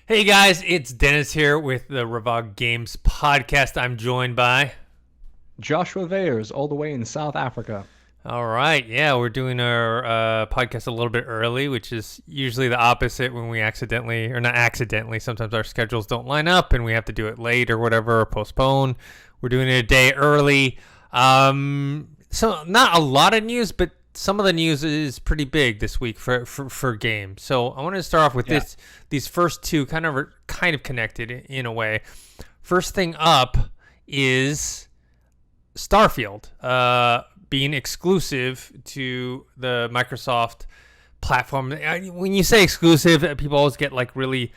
Hey guys, it's Dennis here with the Revog Games Podcast. I'm joined by Joshua Weyers, all the way in South Africa. All right, yeah, we're doing our podcast a little bit early, which is usually the opposite when we accidentally, or not accidentally, sometimes our schedules don't line up and we have to do it late or whatever, or postpone. We're doing it a day early. So not a lot of news, but some of the news is pretty big this week for games. So I want to start off with these first two kind of connected in a way. First thing up is Starfield being exclusive to the Microsoft platform. When you say exclusive, people always get like really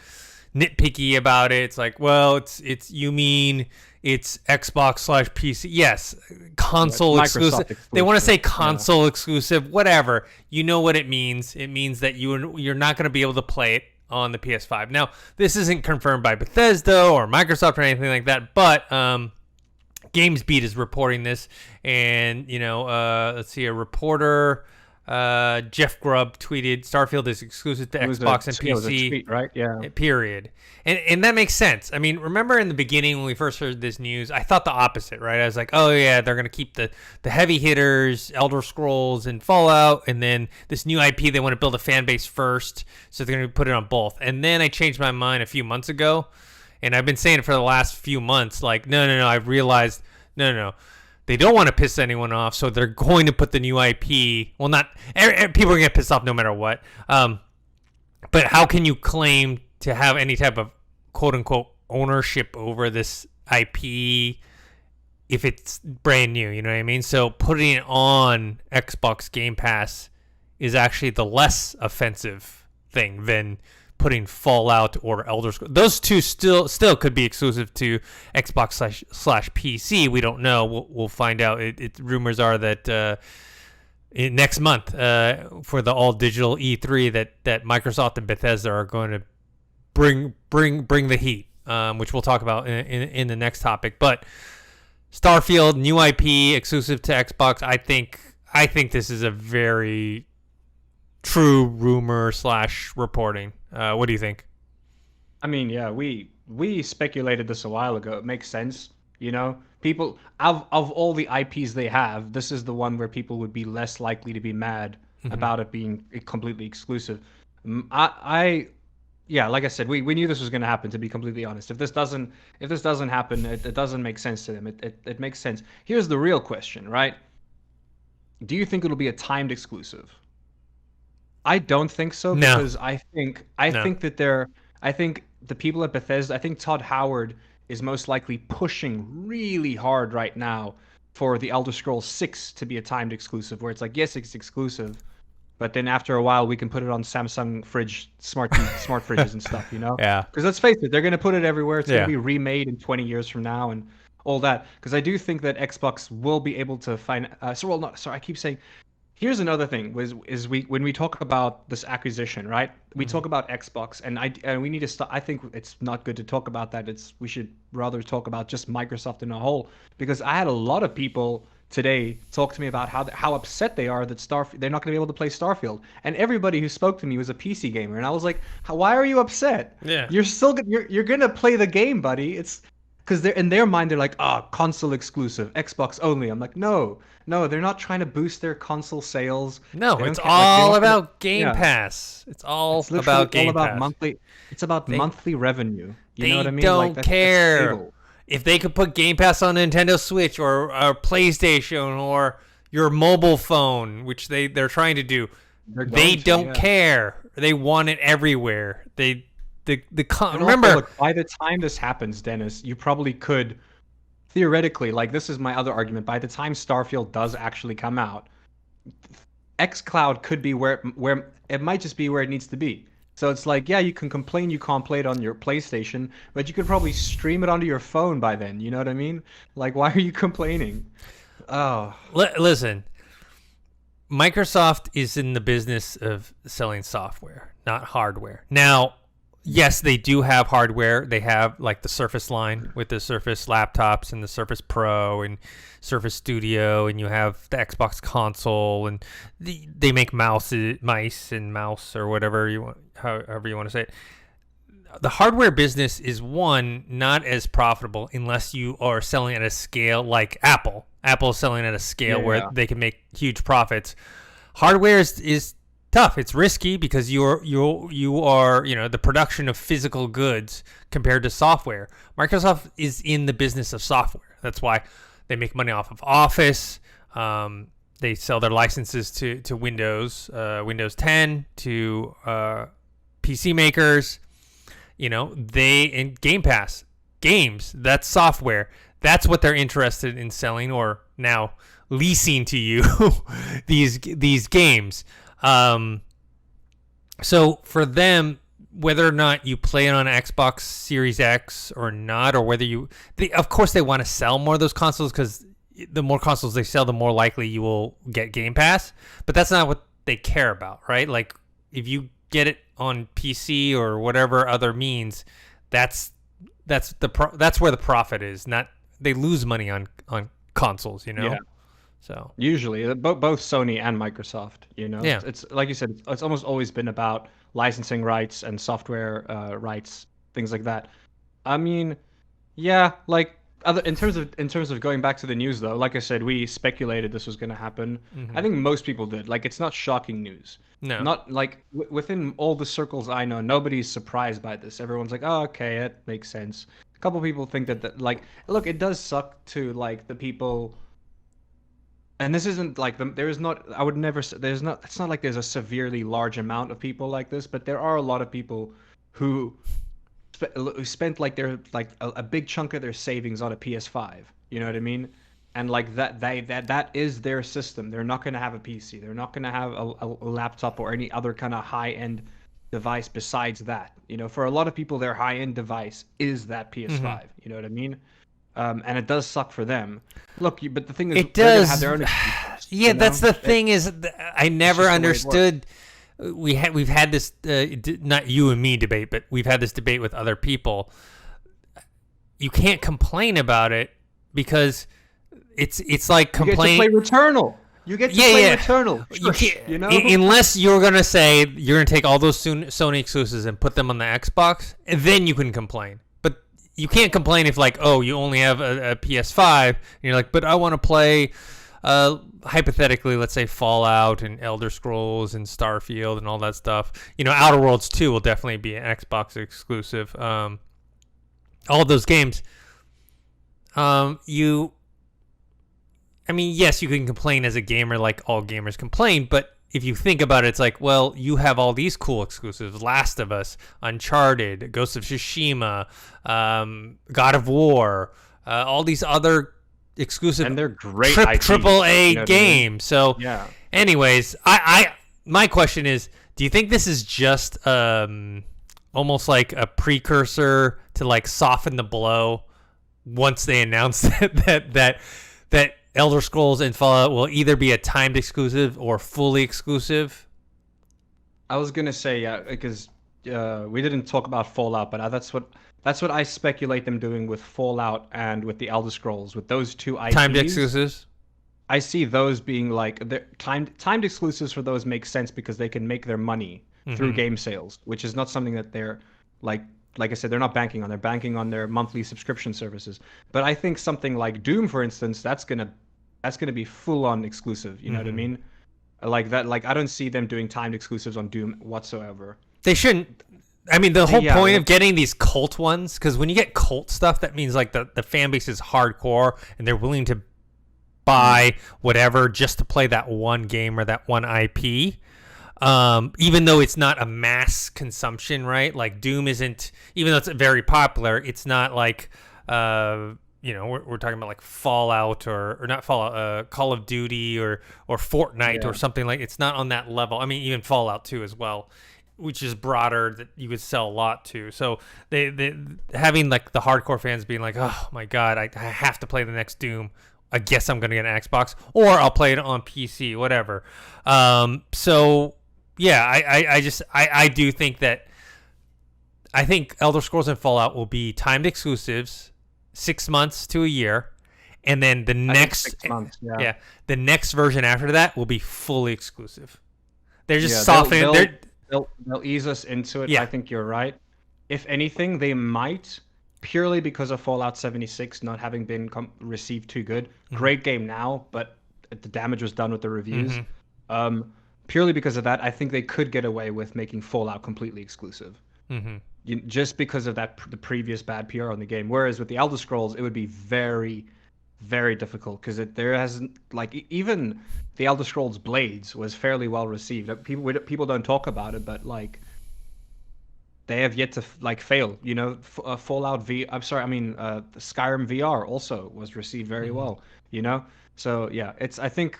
nitpicky about it. It's like, well, it's you mean it's Xbox/PC. Yes, console exclusive. They want to say console exclusive, whatever. You know what it means. It means that you're not going to be able to play it on the PS5. Now, this isn't confirmed by Bethesda or Microsoft or anything like that, but GamesBeat is reporting this, and let's see, a reporter, Jeff Grubb, tweeted, "Starfield is exclusive to Xbox and PC." It was a tweet, right? Yeah. Period. And that makes sense. I mean, remember in the beginning when we first heard this news, I thought the opposite, right? I was like, oh yeah, they're gonna keep the heavy hitters, Elder Scrolls and Fallout, and then this new IP they want to build a fan base first, so they're gonna put it on both. And then I changed my mind a few months ago, and I've been saying it for the last few months, like, no, I've realized, no. They don't want to piss anyone off, so they're going to put the new IP. Well, not people are going to get pissed off no matter what. But how can you claim to have any type of quote-unquote ownership over this IP if it's brand new? You know what I mean? So putting it on Xbox Game Pass is actually the less offensive thing than putting Fallout or Elder Scrolls. Those two still could be exclusive to Xbox/PC. We don't know. We'll find out. Rumors are that next month for the all digital E3 that Microsoft and Bethesda are going to bring the heat, which we'll talk about in the next topic. But Starfield, new IP exclusive to Xbox. I think this is a very true rumor / reporting. What do you think? I mean, yeah, we speculated this a while ago. It makes sense, People of all the IPs they have, this is the one where people would be less likely to be mad about it being completely exclusive. Yeah, like I said, we knew this was going to happen. To be completely honest, if this doesn't happen, it doesn't make sense to them. It makes sense. Here's the real question, right? Do you think it'll be a timed exclusive? I don't think so, because I think the people at Bethesda, I think Todd Howard is most likely pushing really hard right now for the Elder Scrolls 6 to be a timed exclusive, where it's like, yes, it's exclusive, but then after a while we can put it on Samsung smart fridges and stuff, Yeah. Because let's face it, they're going to put it everywhere. It's going to be remade in 20 years from now and all that. Because I do think that Xbox will be able to find. I keep saying. Here's another thing: when we talk about this acquisition, right? We talk about Xbox, and we need to stop. I think it's not good to talk about that. We should rather talk about just Microsoft in a whole, because I had a lot of people today talk to me about how upset they are that they're not going to be able to play Starfield, and everybody who spoke to me was a PC gamer, and I was like, why are you upset? Yeah, you're gonna play the game, buddy. It's because they're in their mind, they're like, console exclusive, Xbox only. I'm like, no, they're not trying to boost their console sales. No, it's all about Game Pass. It's all about Game Pass. Monthly. It's about monthly revenue. You know what I mean? They don't care. If they could put Game Pass on Nintendo Switch or PlayStation or your mobile phone, which they're trying to do, they don't care. They want it everywhere. Remember, look, by the time this happens, Dennis, you probably could theoretically, like, this is my other argument, by the time Starfield does actually come out, xCloud could be where it might just be where it needs to be. So it's like, yeah, you can complain you can't play it on your PlayStation, but you could probably stream it onto your phone by then. You know what I mean? Like, why are you complaining? Oh, listen, Microsoft is in the business of selling software, not hardware. Now, yes, they do have hardware. They have like the Surface line with the Surface laptops and the Surface Pro and Surface Studio, and you have the Xbox console, and they make mice and mouse or whatever you want, however you want to say it. the hardware business is not as profitable unless you are selling at a scale like Apple. Apple is selling at a scale where they can make huge profits. Hardware is tough. It's risky because you are the production of physical goods compared to software. Microsoft is in the business of software. That's why they make money off of Office. They sell their licenses to Windows 10, to PC makers. They in Game Pass, games, that's software. That's what they're interested in selling, or now leasing to you these games. So for them, whether or not you play it on Xbox Series X or not, or whether of course they want to sell more of those consoles, because the more consoles they sell, the more likely you will get Game Pass. But that's not what they care about, right? Like, if you get it on PC or whatever other means, that's where the profit is. Not, they lose money on consoles, Yeah. So usually both Sony and Microsoft, Yeah. It's like you said, it's almost always been about licensing rights and software rights, things like that. I mean, yeah, like in terms of going back to the news though, like I said, we speculated this was going to happen. Mm-hmm. I think most people did. Like, it's not shocking news. No. Not like within all the circles I know, nobody's surprised by this. Everyone's like, "Oh, okay, it makes sense." A couple people think that like, look, it does suck to like the people. And this isn't like there is not. I would never. There's not. It's not like there's a severely large amount of people like this, but there are a lot of people who spent like a big chunk of their savings on a PS5. You know what I mean? And like that is their system. They're not going to have a PC. They're not going to have a laptop or any other kind of high-end device besides that. For a lot of people, their high-end device is that PS5. Mm-hmm. You know what I mean? And it does suck for them. Look, but the thing is, it they're does. gonna have their own excuses, Yeah, that's the thing is, I never understood. We've had this not you and me debate, but we've had this debate with other people. You can't complain about it because it's like complaining. You get to play Returnal. You get to play Returnal. Unless you're gonna say you're gonna take all those Sony exclusives and put them on the Xbox, and then you can complain. But you can't complain if like, oh, you only have a PS5, and you're like, but I want to play. Hypothetically, let's say Fallout and Elder Scrolls and Starfield and all that stuff. Outer Worlds 2 will definitely be an Xbox exclusive. All of those games. Yes, you can complain as a gamer like all gamers complain, but if you think about it, it's like, well, you have all these cool exclusives: Last of Us, Uncharted, Ghost of Tsushima, God of War, all these other exclusive, and they're great triple A games. So, yeah. Anyways, my question is, do you think this is just almost like a precursor to like soften the blow once they announce that Elder Scrolls and Fallout will either be a timed exclusive or fully exclusive? I was gonna say, yeah, because we didn't talk about Fallout, but that's what I speculate them doing with Fallout and with the Elder Scrolls, with those two IPs. Timed exclusives? I see those being like timed exclusives. For those make sense because they can make their money through game sales, which is not something that they're like I said, they're not banking on. They're banking on their monthly subscription services. But I think something like Doom, for instance, that's gonna be full on exclusive. You know what I mean? Like that. Like, I don't see them doing timed exclusives on Doom whatsoever. They shouldn't. I mean, the whole point of getting these cult ones, because when you get cult stuff, that means like the fan base is hardcore and they're willing to buy whatever just to play that one game or that one IP. Even though it's not a mass consumption, right? Like Doom isn't, even though it's very popular, it's not like, we're talking about like Fallout or not Fallout, Call of Duty or Fortnite or something like. It's not on that level. I mean, even Fallout 2 as well, which is broader, that you could sell a lot to. So they having like the hardcore fans being like, oh my god, I have to play the next Doom. I guess I'm gonna get an Xbox, or I'll play it on PC, whatever. So yeah, I do think that. I think Elder Scrolls and Fallout will be timed exclusives, 6 months to a year, and then the next 6 months, the next version after that will be fully exclusive. They're just softening. They'll ease us into it. Yeah. I think you're right. if anything, they might, purely because of Fallout 76 not having been received too good. Great game now, but the damage was done with the reviews. Purely because of that, I think they could get away with making Fallout completely exclusive. Just because of that, the previous bad PR on the game. Whereas with the Elder Scrolls, it would be very, very difficult because there hasn't, like, even the Elder Scrolls Blades was fairly well received. People don't talk about it, but like they have yet to like fail. You know, Fallout V. I'm sorry, I mean Skyrim VR also was received very well. You know, so yeah, I think.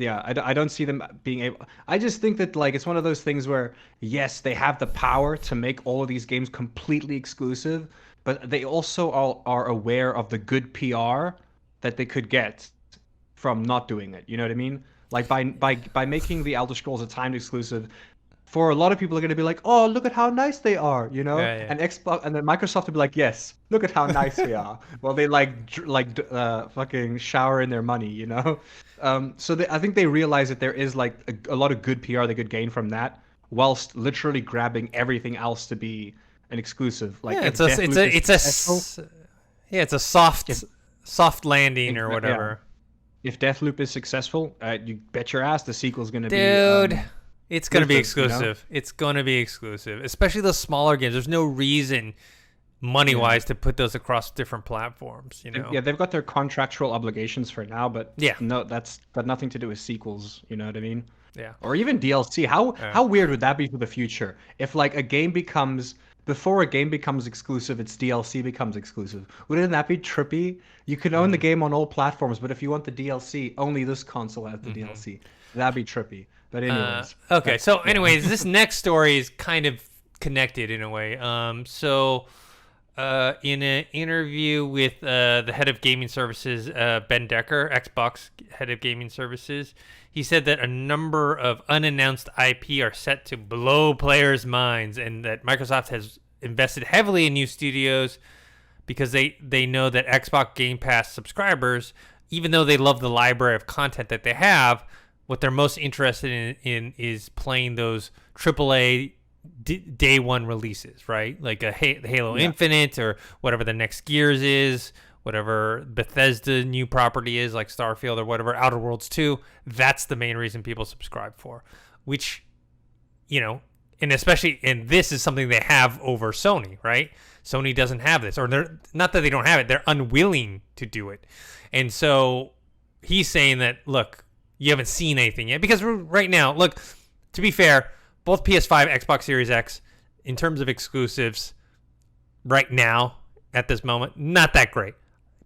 Yeah, I don't see them being able. I just think that like it's one of those things where yes, they have the power to make all of these games completely exclusive, but they also are aware of the good PR that they could get from not doing it. You know what I mean? Like by making the Elder Scrolls a timed exclusive, for a lot of people are going to be like, "Oh, look at how nice they are," you know. And Xbox and then Microsoft will be like, "Yes, look at how nice they are." Well, they fucking shower in their money, you know. I think they realize that there is like a lot of good PR they could gain from that, whilst literally grabbing everything else to be an exclusive. Like it's a soft landing or whatever. Yeah. If Deathloop is successful, you bet your ass the sequel's going to be. Dude. It's going to be exclusive. You know? It's going to be exclusive, especially those smaller games. There's no reason, money-wise, to put those across different platforms. You know? Yeah, they've got their contractual obligations for now, but no, that's got nothing to do with sequels. You know what I mean? Yeah. Or even DLC. How weird would that be for the future? If like before a game becomes exclusive, its DLC becomes exclusive. Wouldn't that be trippy? You can own the game on all platforms, but if you want the DLC, only this console has the DLC. That'd be trippy. But anyways. Okay, so anyways, this next story is kind of connected in a way. In an interview with the head of gaming services, Ben Decker, Xbox head of gaming services, he said that a number of unannounced IP are set to blow players' minds, and that Microsoft has invested heavily in new studios because they know that Xbox Game Pass subscribers, even though they love the library of content that they have, what they're most interested in is playing those AAA day one releases, right? Like a Halo Infinite or whatever the next Gears is, whatever Bethesda new property is, like Starfield or whatever, Outer Worlds 2. That's the main reason people subscribe for, which, you know, and this is something they have over Sony, right? Sony doesn't have this, or they're not that they don't have it, they're unwilling to do it. And so he's saying that, look, you haven't seen anything yet. Because right now, look, to be fair, both PS5, Xbox Series X, in terms of exclusives, right now, at this moment, not that great.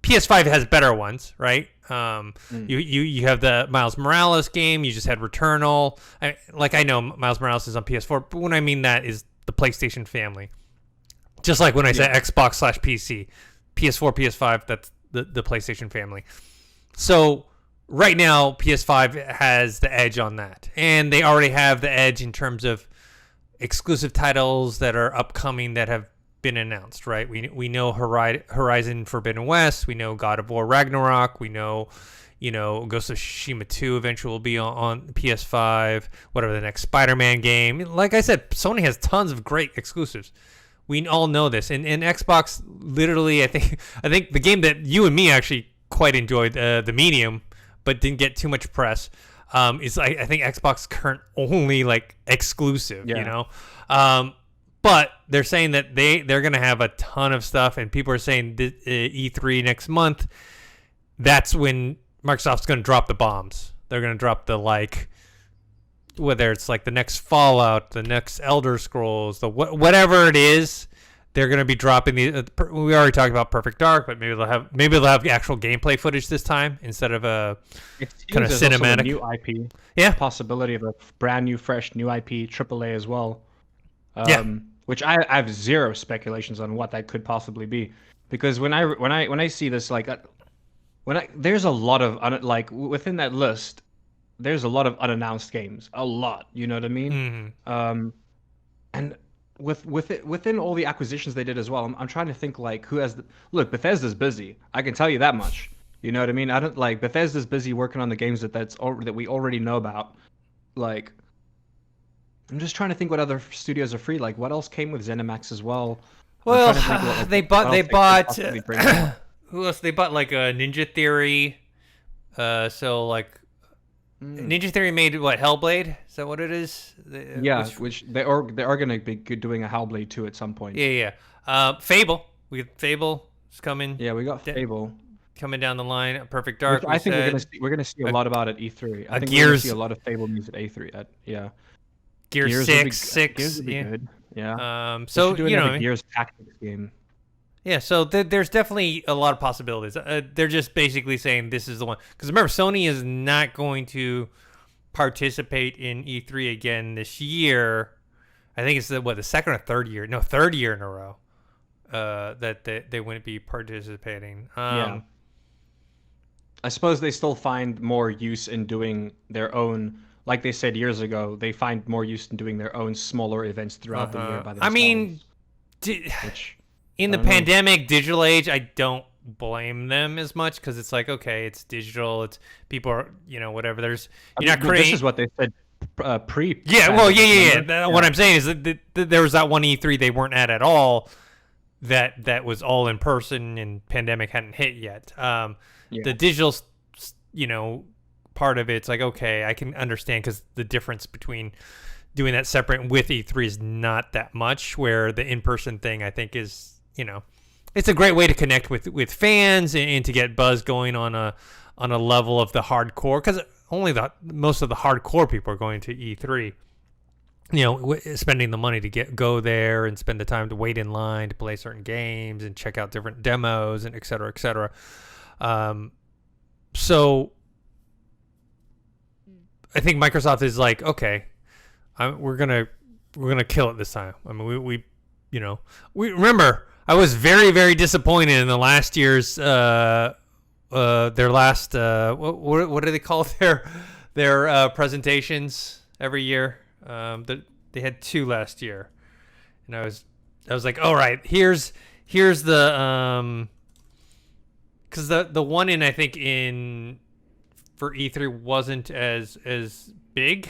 PS5 has better ones, right? You have the Miles Morales game. You just had Returnal. I know Miles Morales is on PS4, but when I mean that is the PlayStation family. Just like when I say Xbox/PC, PS4, PS5, that's the PlayStation family. So right now, PS5 has the edge on that. And they already have the edge in terms of exclusive titles that are upcoming that have been announced, right? We know Horizon Forbidden West. We know God of War Ragnarok. We know, Ghost of Tsushima 2 eventually will be on PS5. Whatever the next Spider-Man game. Like I said, Sony has tons of great exclusives. We all know this. And Xbox, literally, I think the game that you and me actually quite enjoyed, the Medium, but didn't get too much press, is I think Xbox current only like exclusive, you know. But they're saying that they're going to have a ton of stuff, and people are saying E3 next month, that's when Microsoft's going to drop the bombs. They're going to drop the, like, whether it's like the next Fallout, the next Elder Scrolls, whatever it is, they're going to be dropping the. We already talked about Perfect Dark, but maybe they'll have actual gameplay footage this time instead of a kind of cinematic. A new IP, possibility of a brand new, fresh new IP, AAA as well. Which I have zero speculations on what that could possibly be, because when I see this, like, there's a lot of within that list, there's a lot of unannounced games, a lot, you know what I mean? And within all the acquisitions they did as well, I'm trying to think like who has look, Bethesda's busy. I can tell you that much. You know what I mean? I don't like Bethesda's busy working on the games that we already know about. I'm just trying to think what other studios are free. Like, what else came with ZeniMax as well? Well, they bought who else? They bought like a Ninja Theory. So like Ninja Theory made what, Hellblade? Is that what it is? Which they are going to be doing a Hellblade 2 at some point. Yeah. Fable. We got Fable is coming. Yeah, we got Fable coming down the line. Perfect Dark. I think we're gonna see a lot about at E3. I think Gears, we're gonna see a lot of Fable news at E3. Gears 6. Gears would be good. Yeah. So you know, Gears Tactics game. Yeah, so there's definitely a lot of possibilities. They're just basically saying this is the one. Because remember, Sony is not going to participate in E3 again this year. I think it's the second or third year? No, third year in a row that they wouldn't be participating. Yeah. I suppose they still find more use in doing their own, like they said years ago, they find more use in doing their own smaller events throughout the year by themselves. I mean, in the pandemic, digital age, I don't blame them as much because it's like, okay, it's digital. It's people are, whatever. There's not creating. This is what they said pre. Yeah, well, yeah. What I'm saying is that there was that one E3 they weren't at all. That was all in person and pandemic hadn't hit yet. The digital, part of it's like, okay, I can understand because the difference between doing that separate with E3 is not that much. Where the in-person thing, I think, is it's a great way to connect with fans and to get buzz going on a level of the hardcore, because only most of the hardcore people are going to E3. Spending the money to go there and spend the time to wait in line to play certain games and check out different demos and et cetera, et cetera. So I think Microsoft is like, okay, we're gonna kill it this time. I mean, we remember I was very, very disappointed in the last year's their last what do they call their presentations every year? They had 2 last year, and I was like, all right, here's the because the one I think for E3 wasn't as big,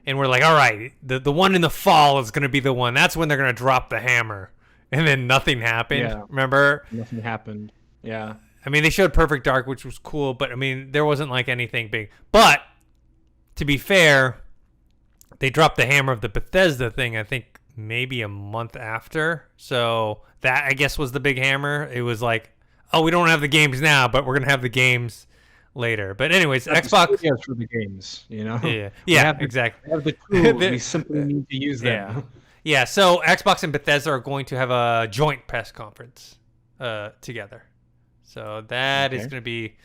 and we're like, all right, the one in the fall is gonna be the one. That's when they're gonna drop the hammer, and then nothing happened. Yeah. Remember? Nothing happened. Yeah. I mean, they showed Perfect Dark, which was cool, but I mean, there wasn't like anything big. But to be fair, they dropped the hammer of the Bethesda thing, I think, maybe a month after. So that, I guess, was the big hammer. It was like, oh, we don't have the games now, but we're going to have the games later. But anyways, Xbox... Yes, for the games, Yeah, exactly. We have the tools. We simply need to use them. Yeah, so Xbox and Bethesda are going to have a joint press conference together. So that is going to be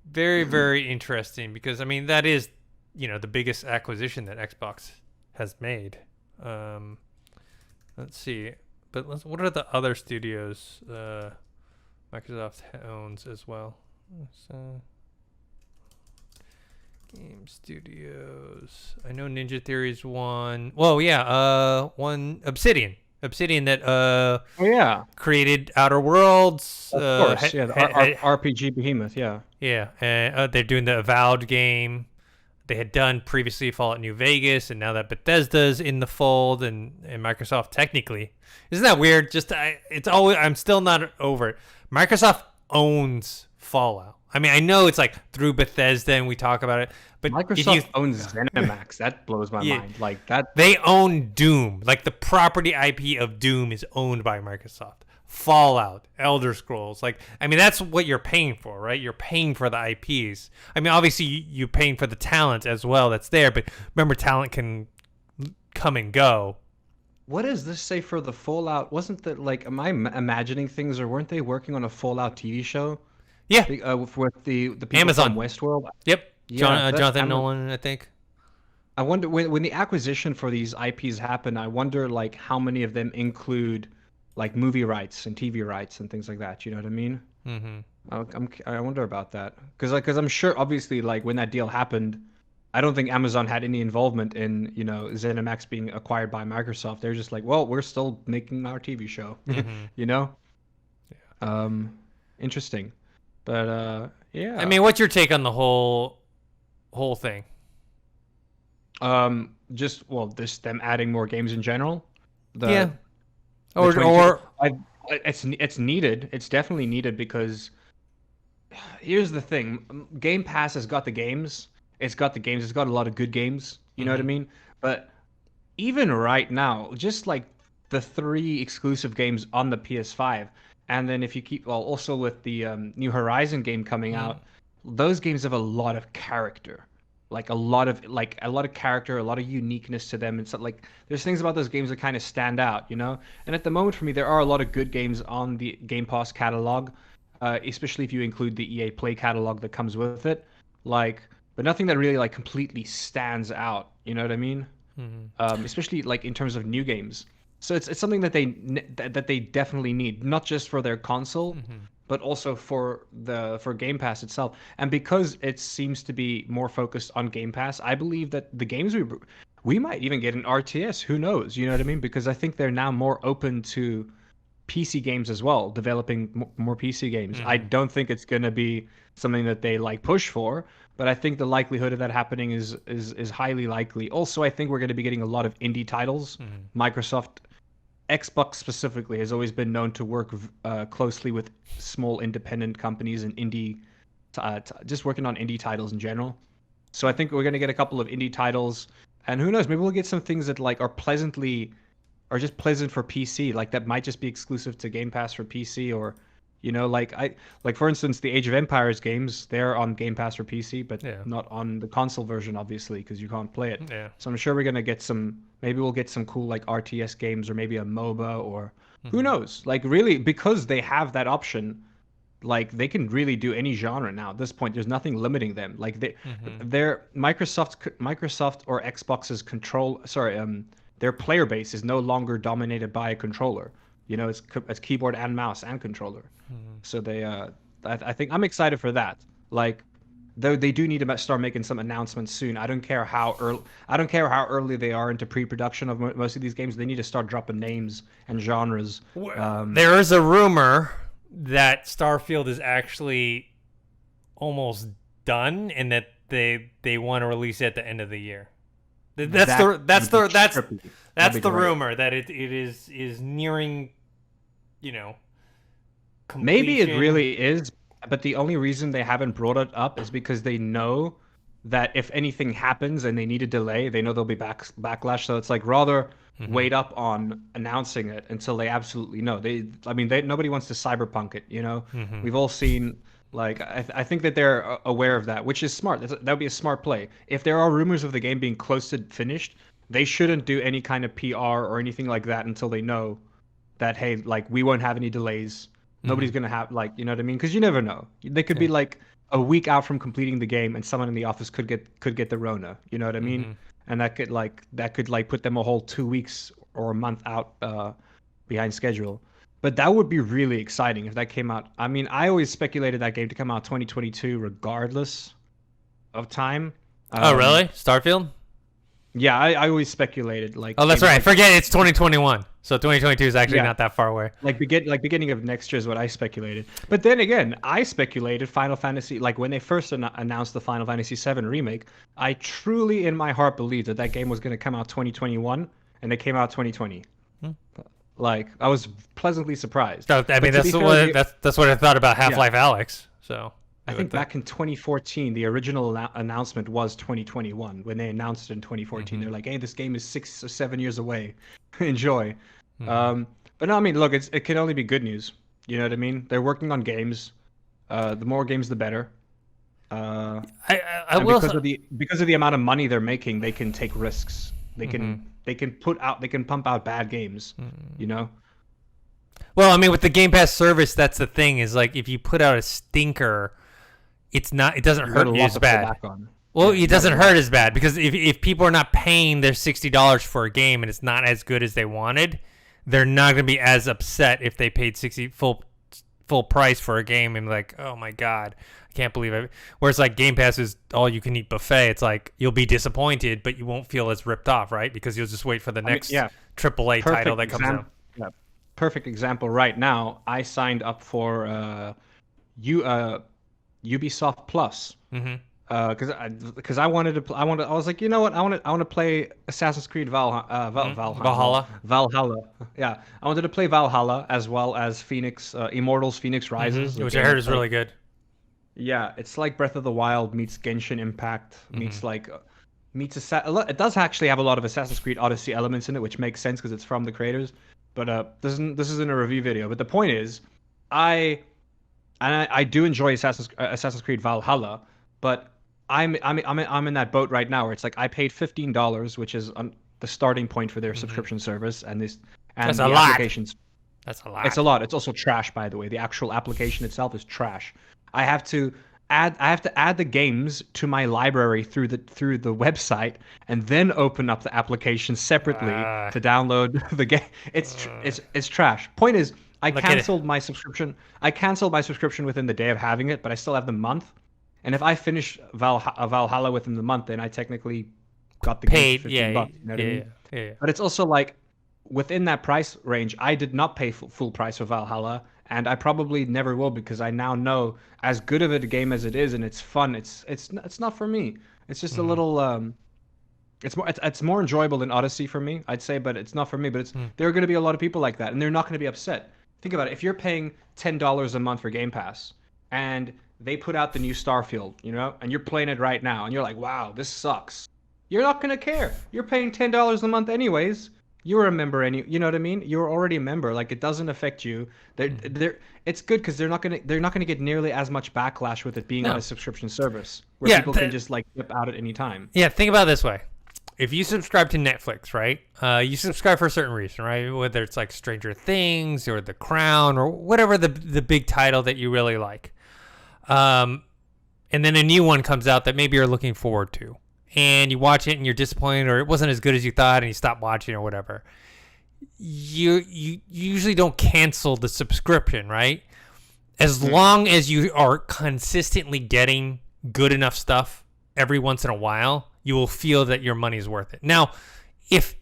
very, very interesting because, I mean, that is... the biggest acquisition that Xbox has made. Let's see. But what are the other studios Microsoft owns as well? Game studios. I know Ninja Theory's one. Well, yeah. One Obsidian. Obsidian that created Outer Worlds. Of course, the RPG behemoth. Yeah. Yeah, and they're doing the Avowed game. They had done previously Fallout New Vegas, and now that Bethesda's in the fold, and Microsoft technically, isn't that weird? I'm still not over it. Microsoft owns Fallout. I mean, I know it's like through Bethesda, and we talk about it, but Microsoft owns ZeniMax. That blows my mind. Like that, they own Doom. Like the property IP of Doom is owned by Microsoft. Fallout, Elder Scrolls, that's what you're paying for, right? You're paying for the IPs. I mean, obviously you're paying for the talent as well that's there, but remember, talent can come and go. What does this say for the Fallout? Wasn't that am I imagining things, or weren't they working on a Fallout TV show? Yeah, with the people Amazon from Westworld. Yep, Jonathan Nolan, I think. I wonder when the acquisition for these IPs happened. I wonder how many of them include movie rights and TV rights and things like that. You know what I mean? Mm-hmm. I wonder about that because I'm sure obviously when that deal happened, I don't think Amazon had any involvement in ZeniMax being acquired by Microsoft. They're just like, well, we're still making our TV show. Yeah. Interesting, but yeah. I mean, what's your take on the whole thing? Just them adding more games in general. Or 22. It's needed. It's definitely needed because here's the thing: Game Pass has got the games. It's got the games. It's got a lot of good games. You know what I mean? But even right now, just like the 3 exclusive games on the PS5, and then if you keep also with the New Horizon game coming out, those games have a lot of character, like a lot of character, a lot of uniqueness to them, and so like there's things about those games that kind of stand out, you know. And at the moment, for me, there are a lot of good games on the Game Pass catalog, especially if you include the EA Play catalog that comes with it, like, but nothing that really like completely stands out. You know what I mean? Especially like in terms of new games. So it's something that they definitely need, not just for their console, but also for Game Pass itself. And because it seems to be more focused on Game Pass, I believe that the games we might even get an RTS. Who knows? You know what I mean? Because I think they're now more open to PC games as well, developing more PC games. I don't think it's going to be something that they like push for, but I think the likelihood of that happening is highly likely. Also, I think we're going to be getting a lot of indie titles. Microsoft, Xbox specifically, has always been known to work closely with small independent companies and just working on indie titles in general. So I think we're going to get a couple of indie titles, and who knows, maybe we'll get some things that like are just pleasant for PC, like that might just be exclusive to Game Pass for PC, or you know, like for instance, the Age of Empires games, they're on Game Pass for PC, but not on the console version, obviously, because you can't play it. So I'm sure we're gonna get maybe we'll get some cool like RTS games, or maybe a MOBA, or who knows? Like really, because they have that option, like they can really do any genre now. At this point, there's nothing limiting them. Like they're Microsoft or Xbox's their player base is no longer dominated by a controller. You know, it's keyboard and mouse and controller. So I think I'm excited for that. Like, though they do need to start making some announcements soon. I don't care how early they are into pre-production of most of these games. They need to start dropping names and genres. There is a rumor that Starfield is actually almost done, and that they want to release it at the end of the year. That's the rumor, that it is nearing, you know, completion. Maybe it really is, but the only reason they haven't brought it up is because they know that if anything happens and they need a delay, they know there'll be backlash. So it's like rather wait up on announcing it until they absolutely know. Nobody wants to cyberpunk it, you know. We've all seen. Like, I think that they're aware of that, which is smart. That would be a smart play. If there are rumors of the game being close to finished, they shouldn't do any kind of PR or anything like that until they know that, hey, like, we won't have any delays. Nobody's going to have, like, you know what I mean? Because you never know. They could be, like, a week out from completing the game, and someone in the office could get the Rona. You know what I mean? And that could put them a whole 2 weeks or a month out behind schedule. But that would be really exciting if that came out. I mean, I always speculated that game to come out 2022 regardless of time. Oh, really? Starfield? Yeah, I always speculated. Like, oh, that's right. Forget it's 2021. So 2022 is actually not that far away. Like beginning of next year is what I speculated. But then again, I speculated Final Fantasy, like when they first announced the Final Fantasy VII Remake, I truly in my heart believed that game was going to come out 2021, and it came out 2020. Like, I was pleasantly surprised. I mean, that's what I thought about Half-Life Alyx. So I think back in 2014, the original announcement was 2021. When they announced it in 2014, they're like, "Hey, this game is 6 or 7 years away. Enjoy." But no, I mean, look, it can only be good news. You know what I mean? They're working on games. The more games, the better. Because of the amount of money they're making, they can take risks. They can pump out bad games, you know? Well, I mean, with the Game Pass service, that's the thing, is like, if you put out a stinker, it doesn't hurt you as bad. Well, it doesn't hurt as bad, because if people are not paying their $60 for a game and it's not as good as they wanted, they're not going to be as upset if they paid $60 full price for a game and like, oh my God, I can't believe it. Whereas like Game Pass is all you can eat buffet. It's like, you'll be disappointed, but you won't feel as ripped off, right? Because you'll just wait for the next AAA title that comes out. Yeah. Perfect example right now. I signed up for Ubisoft Plus. because I wanted to I was like, you know what, I want to play Assassin's Creed Valhalla. Yeah, I wanted to play Valhalla as well as Phoenix Immortals Fenyx Rises, which I heard is really good. Yeah, it's like Breath of the Wild meets Genshin Impact meets it does actually have a lot of Assassin's Creed Odyssey elements in it, which makes sense because it's from the creators. But this isn't a review video. But the point is, I do enjoy Assassin's Creed Valhalla, but I'm in that boat right now where it's like I paid $15, which is the starting point for their subscription service, and That's the a lot. applications. That's a lot. It's a lot. It's also trash, by the way. The actual application itself is trash. I have to add the games to my library through the website, and then open up the application separately to download the game. It's trash. Point is, I canceled my subscription. I canceled my subscription within the day of having it, but I still have the month. And if I finish Valhalla within the month, then I technically got the game for $15. You know what I mean? Yeah. But it's also like within that price range, I did not pay full price for Valhalla, and I probably never will because I now know as good of a game as it is and it's fun. It's not for me. It's just a little it's more enjoyable than Odyssey for me, I'd say, but it's not for me. But there are going to be a lot of people like that, and they're not going to be upset. Think about it. If you're paying $10 a month for Game Pass, and they put out the new Starfield, and you're playing it right now, and you're like, wow, this sucks. You're not going to care. You're paying $10 a month anyways. You're a member, you know what I mean? You're already a member. Like, it doesn't affect you. It's good because they're not gonna get nearly as much backlash with it being on a subscription service where people can just like dip out at any time. Yeah, think about it this way. If you subscribe to Netflix, right? You subscribe for a certain reason, right? Whether it's like Stranger Things or The Crown or whatever the big title that you really like. And then a new one comes out that maybe you're looking forward to. And you watch it and you're disappointed, or it wasn't as good as you thought, and you stop watching or whatever. You usually don't cancel the subscription, right? As long as you are consistently getting good enough stuff every once in a while, you will feel that your money is worth it. Now, if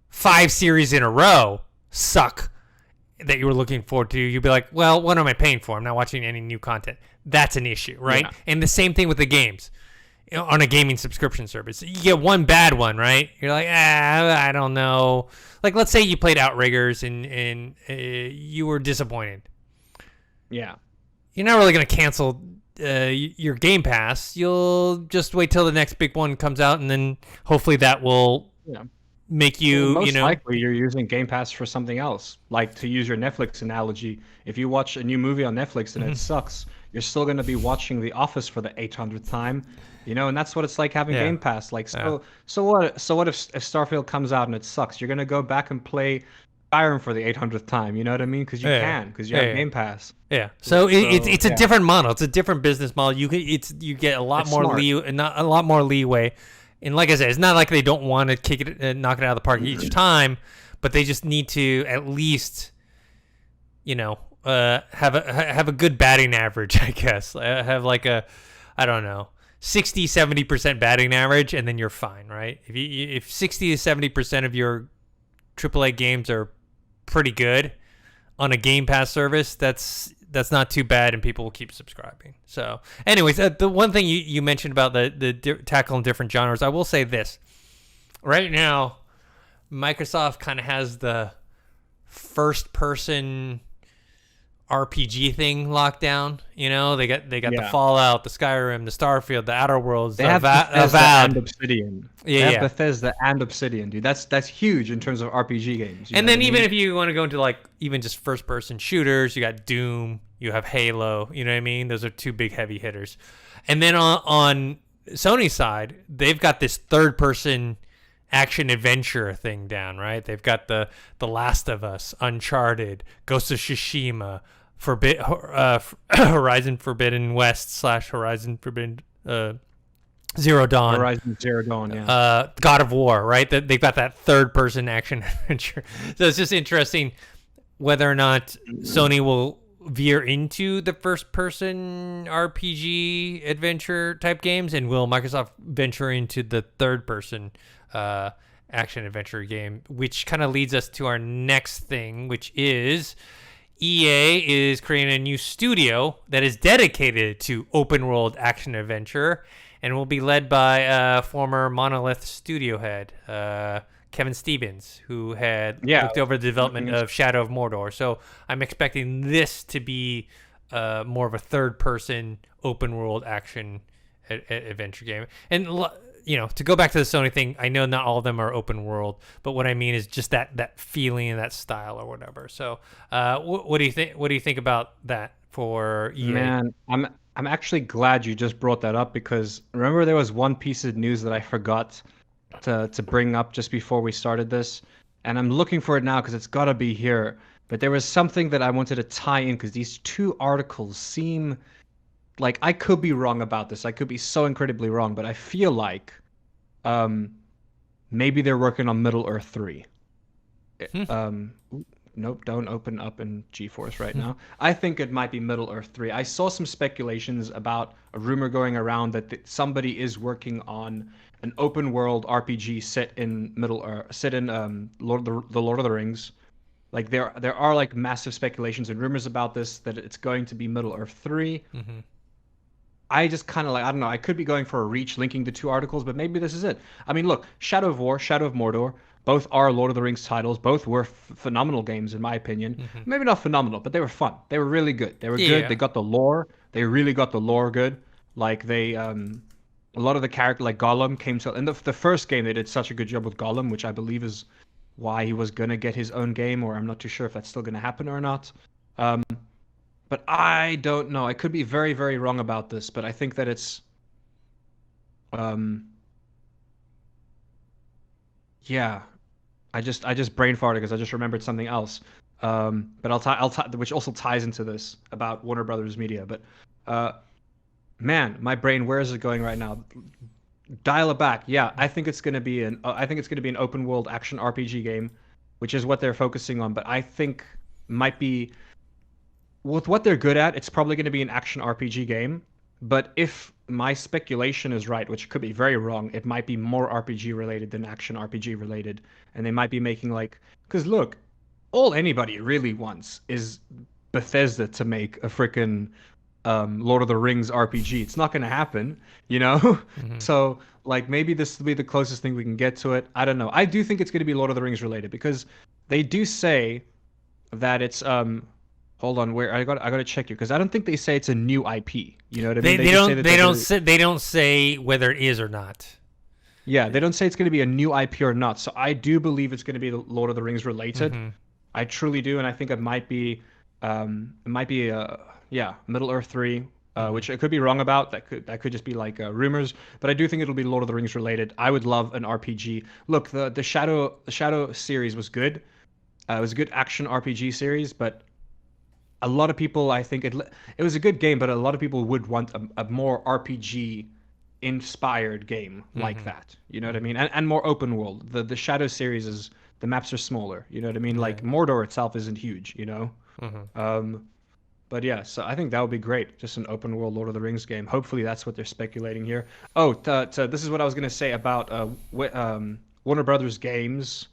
5 series in a row suck that you were looking forward to, you'd be like, well, what am I paying for? I'm not watching any new content. That's an issue, right? Yeah. And the same thing with the games. On a gaming subscription service, you get one bad one, right? You're like, I don't know. Like, let's say you played Outriggers and you were disappointed. Yeah. You're not really going to cancel your Game Pass. You'll just wait till the next big one comes out, and then hopefully that will make you, most likely you're using Game Pass for something else. Like, to use your Netflix analogy, if you watch a new movie on Netflix and it sucks, you're still going to be watching The Office for the 800th time. And that's what it's like having Game Pass. Like, so what if Starfield comes out and it sucks? You're gonna go back and play Skyrim for the 800th time. You know what I mean? Because you because you have Game Pass. Yeah. So it's a different model. It's a different business model. You get a lot more leeway. And like I said, it's not like they don't want to kick it, knock it out of the park each time, but they just need to at least, have a good batting average, I guess. Have like I don't know, 60-70% batting average, and then you're fine, right? If 60 to 70% of your AAA games are pretty good on a Game Pass service, that's not too bad, and people will keep subscribing. So, anyways, the one thing you mentioned about the tackling different genres, I will say this: right now, Microsoft kind of has the first-person RPG thing locked down. They got the Fallout, the Skyrim, the Starfield, the Outer Worlds. They have Bethesda and Obsidian. Yeah, Bethesda and Obsidian, dude. That's huge in terms of RPG games. And then even if you want to go into like even just first person shooters, you got Doom, you have Halo. You know what I mean? Those are two big heavy hitters. And then on Sony's side, they've got this third person action adventure thing down, right? They've got the Last of Us, Uncharted, Ghost of Tsushima, Horizon Forbidden West / Horizon Forbidden Zero Dawn. Horizon Zero Dawn, yeah. God of War, right? They've got that third person action adventure. So it's just interesting whether or not Sony will veer into the first person RPG adventure type games, and will Microsoft venture into the third person action adventure game, which kind of leads us to our next thing, which is EA is creating a new studio that is dedicated to open world action adventure and will be led by former Monolith studio head Kevin Stevens, who had looked over the development of Shadow of Mordor. So I'm expecting this to be more of a third-person open-world action adventure game. And to go back to the Sony thing, I know not all of them are open world, but what I mean is just that feeling and that style or whatever. So, what do you think? What do you think about that for EA? Man, I'm actually glad you just brought that up, because remember there was one piece of news that I forgot to bring up just before we started this, and I'm looking for it now because it's got to be here. But there was something that I wanted to tie in, because these two articles seem like, I could be wrong about this. I could be so incredibly wrong, but I feel like maybe they're working on Middle-earth 3. Nope, don't open up in GeForce right now. I think it might be Middle-earth 3. I saw some speculations about a rumor going around that somebody is working on an open-world RPG set in the Lord of the Rings. Like there are like massive speculations and rumors about this, that it's going to be Middle-earth 3. Mm-hmm. I just kind of like, I don't know, I could be going for a reach linking the two articles, but maybe this is it. I mean, look, Shadow of War, Shadow of Mordor, both are Lord of the Rings titles. Both were phenomenal games, in my opinion. Mm-hmm. Maybe not phenomenal, but they were fun. They were really good. They were good. They got the lore. They really got the lore good. Like they, a lot of the character, like Gollum, came to, in the first game, they did such a good job with Gollum, which I believe is why he was going to get his own game, or I'm not too sure if that's still going to happen or not. But I don't know. I could be very, very wrong about this, but I think that it's, yeah. I just brain farted because I just remembered something else. But I'll tie, which also ties into this about Warner Brothers Media. But, man, my brain, where is it going right now? Dial it back. Yeah, I think it's gonna be an open world action RPG game, which is what they're focusing on. But I think might be, with what they're good at, it's probably going to be an action RPG game. But if my speculation is right, which could be very wrong, it might be more RPG related than action RPG related. And they might be making because look, all anybody really wants is Bethesda to make a freaking Lord of the Rings RPG. It's not going to happen, Mm-hmm. So maybe this will be the closest thing we can get to it. I don't know. I do think it's going to be Lord of the Rings related, because they do say that it's hold on, where I got to check you, because I don't think they say it's a new IP. You know what I mean? They don't say whether it is or not. Yeah, they don't say it's going to be a new IP or not. So I do believe it's going to be Lord of the Rings related. Mm-hmm. I truly do, and I think it might be Middle-earth 3, which I could be wrong about. That could just be rumors, but I do think it'll be Lord of the Rings related. I would love an RPG. Look, the Shadow series was good. It was a good action RPG series, but a lot of people, I think it was a good game, but a lot of people would want a more RPG inspired game like that. You know what I mean? And more open world. The Shadow series the maps are smaller. You know what I mean? Like Mordor itself isn't huge. Mm-hmm. But yeah, so I think that would be great. Just an open world Lord of the Rings game. Hopefully that's what they're speculating here. Oh, this is what I was gonna say about Warner Brothers Games.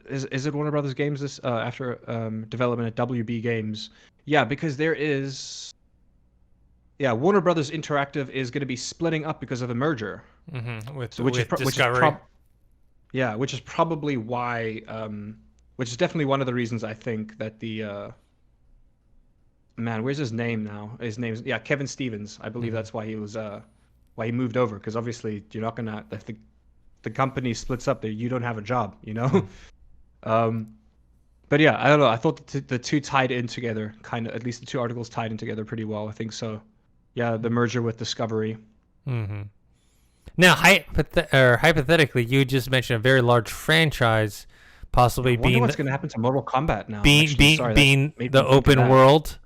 Is it Warner Brothers Games this after development at WB Games? Yeah, because there is. Yeah, Warner Brothers Interactive is going to be splitting up because of a merger. Mm-hmm. Which is probably why. Which is definitely one of the reasons I think that the. Man, where's his name now? His name's Kevin Stevens. I believe that's why he was why he moved over, because obviously you're not gonna if the company splits up there, you don't have a job, But yeah, I don't know. I thought the two tied in together, kind of. At least the two articles tied in together pretty well. I think so. Yeah, the merger with Discovery. Mm-hmm. Now, hypothetically, you just mentioned a very large franchise, possibly being. What's going to happen to Mortal Kombat now? Being the open world.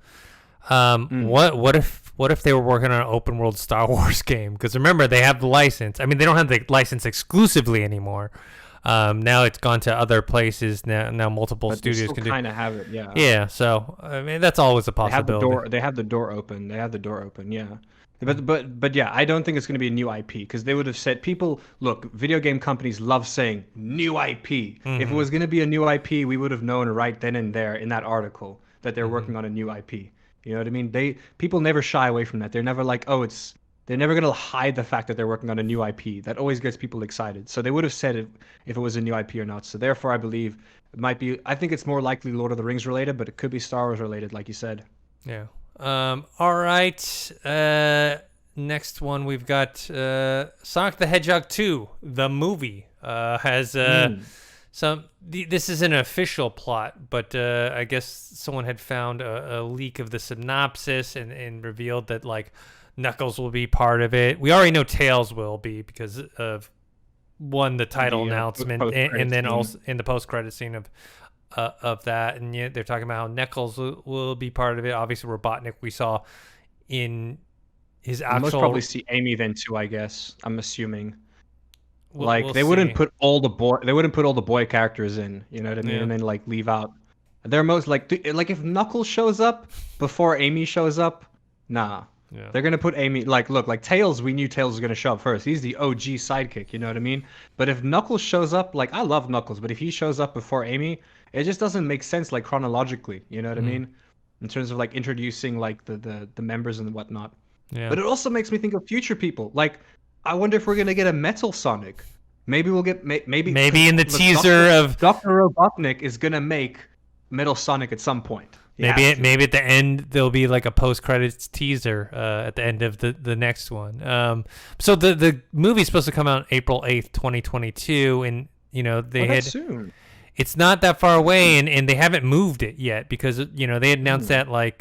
What if they were working on an open world Star Wars game? Because remember, they have the license. I mean, they don't have the license exclusively anymore. Now it's gone to other places. Now multiple studios can kind of have it. Yeah. Yeah. So I mean, that's always a possibility. They have the door open. Yeah. But yeah, I don't think it's going to be a new IP, because they would have said, video game companies love saying new IP. Mm-hmm. If it was going to be a new IP, we would have known right then and there in that article. that they're working on a new IP. You know what I mean? People never shy away from that. They're never like, oh, they're never gonna hide the fact that they're working on a new IP. That always gets people excited. So they would have said it if it was a new IP or not. So therefore, I believe it might be. I think it's more likely Lord of the Rings related, but it could be Star Wars related, like you said. Yeah. All right. Next one we've got Sonic the Hedgehog 2, the movie, has this is an official plot, but I guess someone had found a leak of the synopsis and revealed that like Knuckles will be part of it. We already know Tails will be because of the title announcement and then also in the post-credit scene of that, and yeah, they're talking about how Knuckles will be part of it. Obviously, Robotnik we saw in his actual. Most probably see Amy then too. I guess I'm assuming. We'll they wouldn't put all the boy characters in. You know what I mean? Yeah. And then like leave out. They're most like if Knuckles shows up before Amy shows up, nah. Yeah. They're gonna put Amy like Tails. We knew Tails was gonna show up first. He's the OG sidekick. You know what I mean? But if Knuckles shows up, like I love Knuckles, but if he shows up before Amy, it just doesn't make sense like chronologically. You know what I mean? In terms of like introducing like the members and whatnot. Yeah. But it also makes me think of future people. Like I wonder if we're gonna get a Metal Sonic. Maybe we'll get maybe in the teaser of Dr. Robotnik is gonna make Metal Sonic at some point. Maybe at the end there'll be like a post-credits teaser at the end of the next one. So the movie's supposed to come out April 8th, 2022, and you know that's soon. It's not that far away, and they haven't moved it yet because you know they announced that like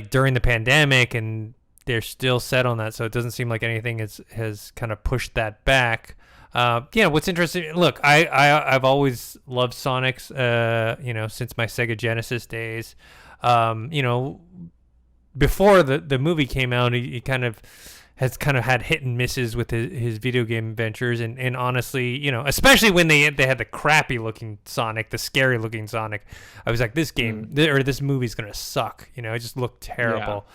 during the pandemic, and they're still set on that. So it doesn't seem like anything has kind of pushed that back. What's interesting, look, I've always loved Sonics, since my Sega Genesis days. Before the movie came out, he kind of had hit and misses with his video game adventures. And honestly, especially when they had the crappy looking Sonic, the scary looking Sonic, I was like, this game or this movie's going to suck. It just looked terrible. Yeah.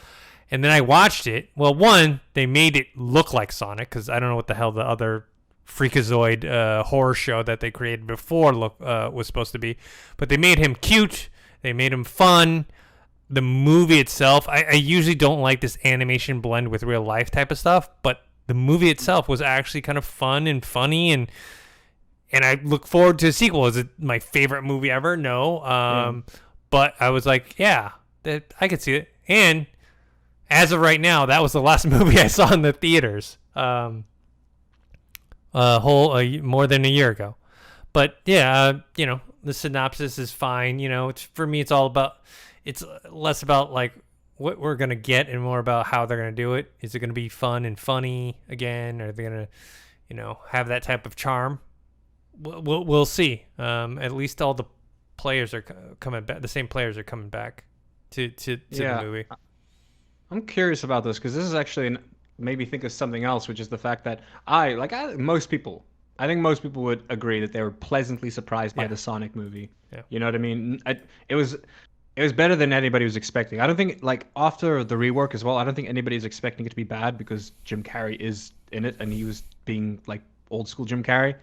And then I watched it. Well, one, they made it look like Sonic because I don't know what the hell the other Freakazoid horror show that they created before was supposed to be, but they made him cute. They made him fun. The movie itself, I usually don't like this animation blend with real life type of stuff, but the movie itself was actually kind of fun and funny, and I look forward to a sequel. Is it my favorite movie ever? No, but I was like, yeah, I could see it. And as of right now, that was the last movie I saw in the theaters. More than a year ago. But yeah, the synopsis is fine. For me, it's less about like what we're going to get and more about how they're going to do it. Is it going to be fun and funny again? Or are they going to, have that type of charm? We'll see. At least all the players are coming back. The same players are coming back to the movie. I'm curious about this because this is actually made me think of something else, which is the fact that I think most people would agree that they were pleasantly surprised by the Sonic movie. Yeah. You know what I mean? It was better than anybody was expecting. I don't think after the rework as well, I don't think anybody was expecting it to be bad because Jim Carrey is in it and he was being like old school Jim Carrey.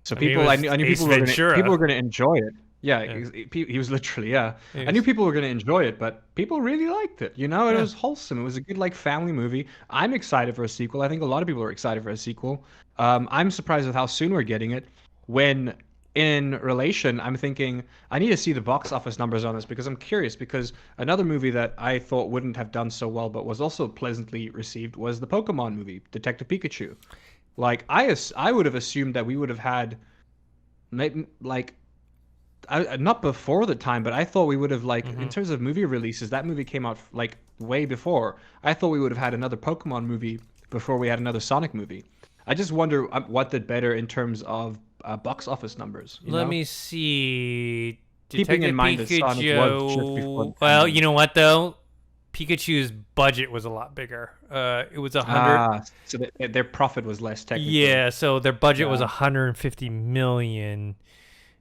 So I knew people were going to enjoy it. Yeah, he was literally, I knew people were going to enjoy it, but people really liked it. It was wholesome. It was a good, family movie. I'm excited for a sequel. I think a lot of people are excited for a sequel. I'm surprised with how soon we're getting it. When in relation, I'm thinking, I need to see the box office numbers on this because I'm curious, because another movie that I thought wouldn't have done so well, but was also pleasantly received was the Pokemon movie, Detective Pikachu. I would have assumed that we would have had, not before the time, but I thought we would have in terms of movie releases, that movie came out way before. I thought we would have had another Pokemon movie before we had another Sonic movie. I just wonder what did better in terms of box office numbers. Let me see. Keeping in mind that Sonic was just before. Well, you know what though? Pikachu's budget was a lot bigger. It was 100. So their profit was less technically. Yeah, so their budget was 150 million.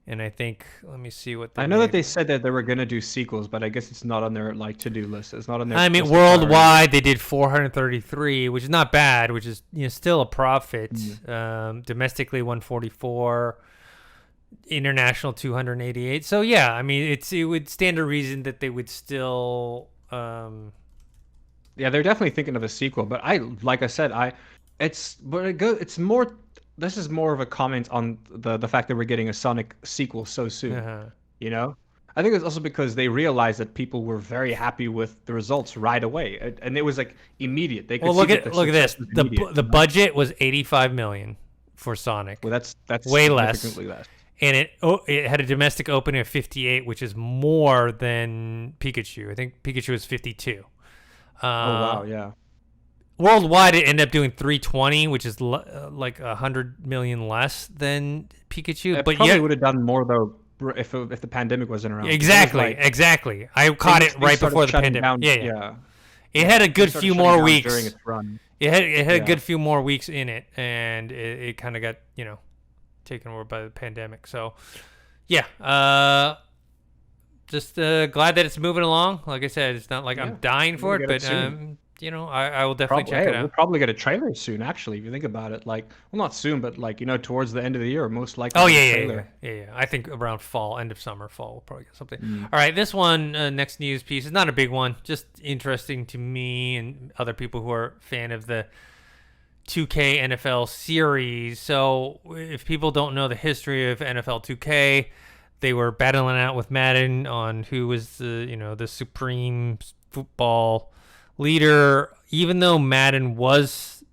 And I think, let me see what I know that they said that they were going to do sequels, but I guess it's not on their to-do list. It's not on their. I mean, worldwide they did 433, which is not bad, which is still a profit. Domestically 144. international 288. So yeah, I mean, it would stand to reason that they would still. Yeah, they're definitely thinking of a sequel, but like I said, it's more. This is more of a comment on the fact that we're getting a Sonic sequel so soon. You know, I think it's also because they realized that people were very happy with the results right away, and it was like immediate. They could look at this. The budget was 85 million for Sonic. Well, that's way significantly less. And it had a domestic opening of 58, which is more than Pikachu. I think Pikachu was 52. Oh wow, yeah. Worldwide, it ended up doing 320, which is like 100 million less than Pikachu. But probably would have done more though if the pandemic wasn't around. Exactly. I caught it right before the pandemic. Yeah. It had a good few more weeks during its run. It had a good few more weeks in it, and it kind of got taken over by the pandemic. So, yeah. Just glad that it's moving along. Like I said, it's not like I'm dying for it, but I will definitely check it out. We'll probably get a trailer soon, actually, if you think about it. Like, well, not soon, but like towards the end of the year, most likely. Oh yeah. I think around fall, end of summer, fall, we'll probably get something. All right, this one, next news piece is not a big one, just interesting to me and other people who are fan of the 2K NFL series. So, if people don't know the history of NFL 2K. They were battling out with Madden on who was the supreme football leader. Even though Madden was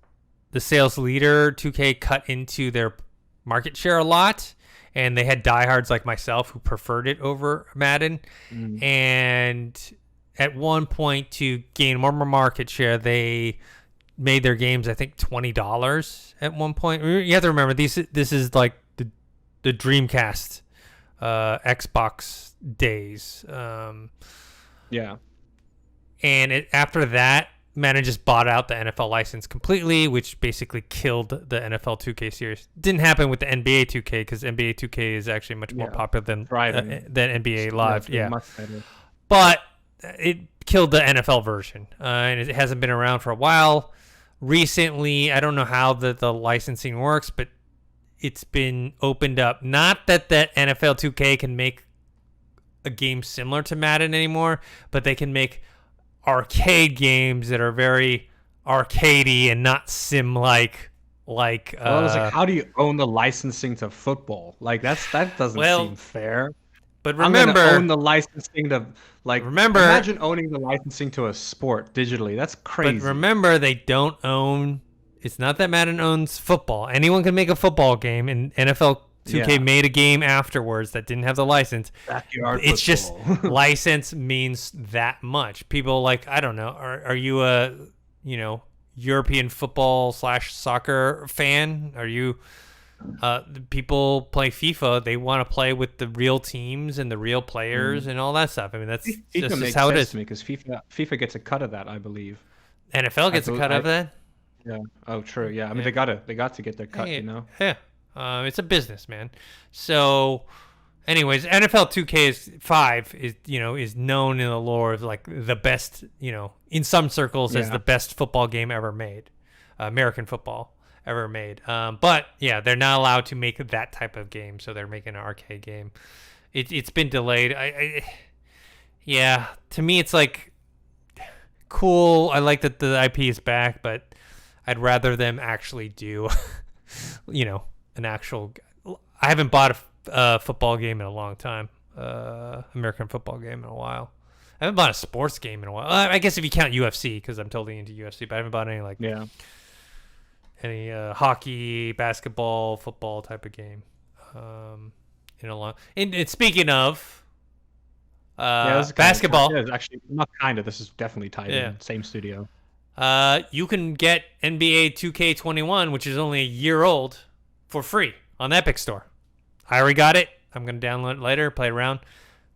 the sales leader, 2K cut into their market share a lot, and they had diehards like myself who preferred it over Madden. And at one point, to gain more market share, they made their games, I think, $20 at one point. You have to remember, this is like the Dreamcast. Xbox days. Yeah. And after that, Madden just bought out the NFL license completely, which basically killed the NFL 2K series. Didn't happen with the NBA 2K because NBA 2K is actually much more popular than NBA Live. Yeah. Much better. But it killed the NFL version, and it hasn't been around for a while. Recently, I don't know how the licensing works, but it's been opened up. Not that NFL 2K can make a game similar to Madden anymore, but they can make arcade games that are very arcadey and not sim-like. Well, I was like, how do you own the licensing to football? Like that doesn't seem fair. But remember, I'm gonna own the licensing to imagine owning the licensing to a sport digitally. That's crazy. But remember, they don't own. It's not that Madden owns football. Anyone can make a football game, and NFL 2K made a game afterwards that didn't have the license. Backyard it's football. Just license means that much. People I don't know. Are you a European football / soccer fan? Are you people play FIFA? They want to play with the real teams and the real players and all that stuff. I mean, that's just how it is. Because FIFA gets a cut of that, I believe. NFL gets a cut of that. Yeah. Oh, true. Yeah. I mean, they got to get their cut. Yeah. It's a business, man. So, anyways, NFL 2K5 is known in the lore as like the best, in some circles as the best football game ever made, American football ever made. But yeah, they're not allowed to make that type of game, so they're making an arcade game. It's been delayed. To me, it's like cool. I like that the IP is back, but I'd rather them actually do, an actual. I haven't bought a football game in a long time, American football game in a while. I haven't bought a sports game in a while. I guess if you count UFC, because I'm totally into UFC, but I haven't bought any hockey, basketball, football type of game in a long. And speaking of basketball, it's actually not kind of. This is definitely tied in. Same studio. You can get NBA 2K21, which is only a year old, for free on the Epic Store. I already got it. I'm gonna download it later, play around.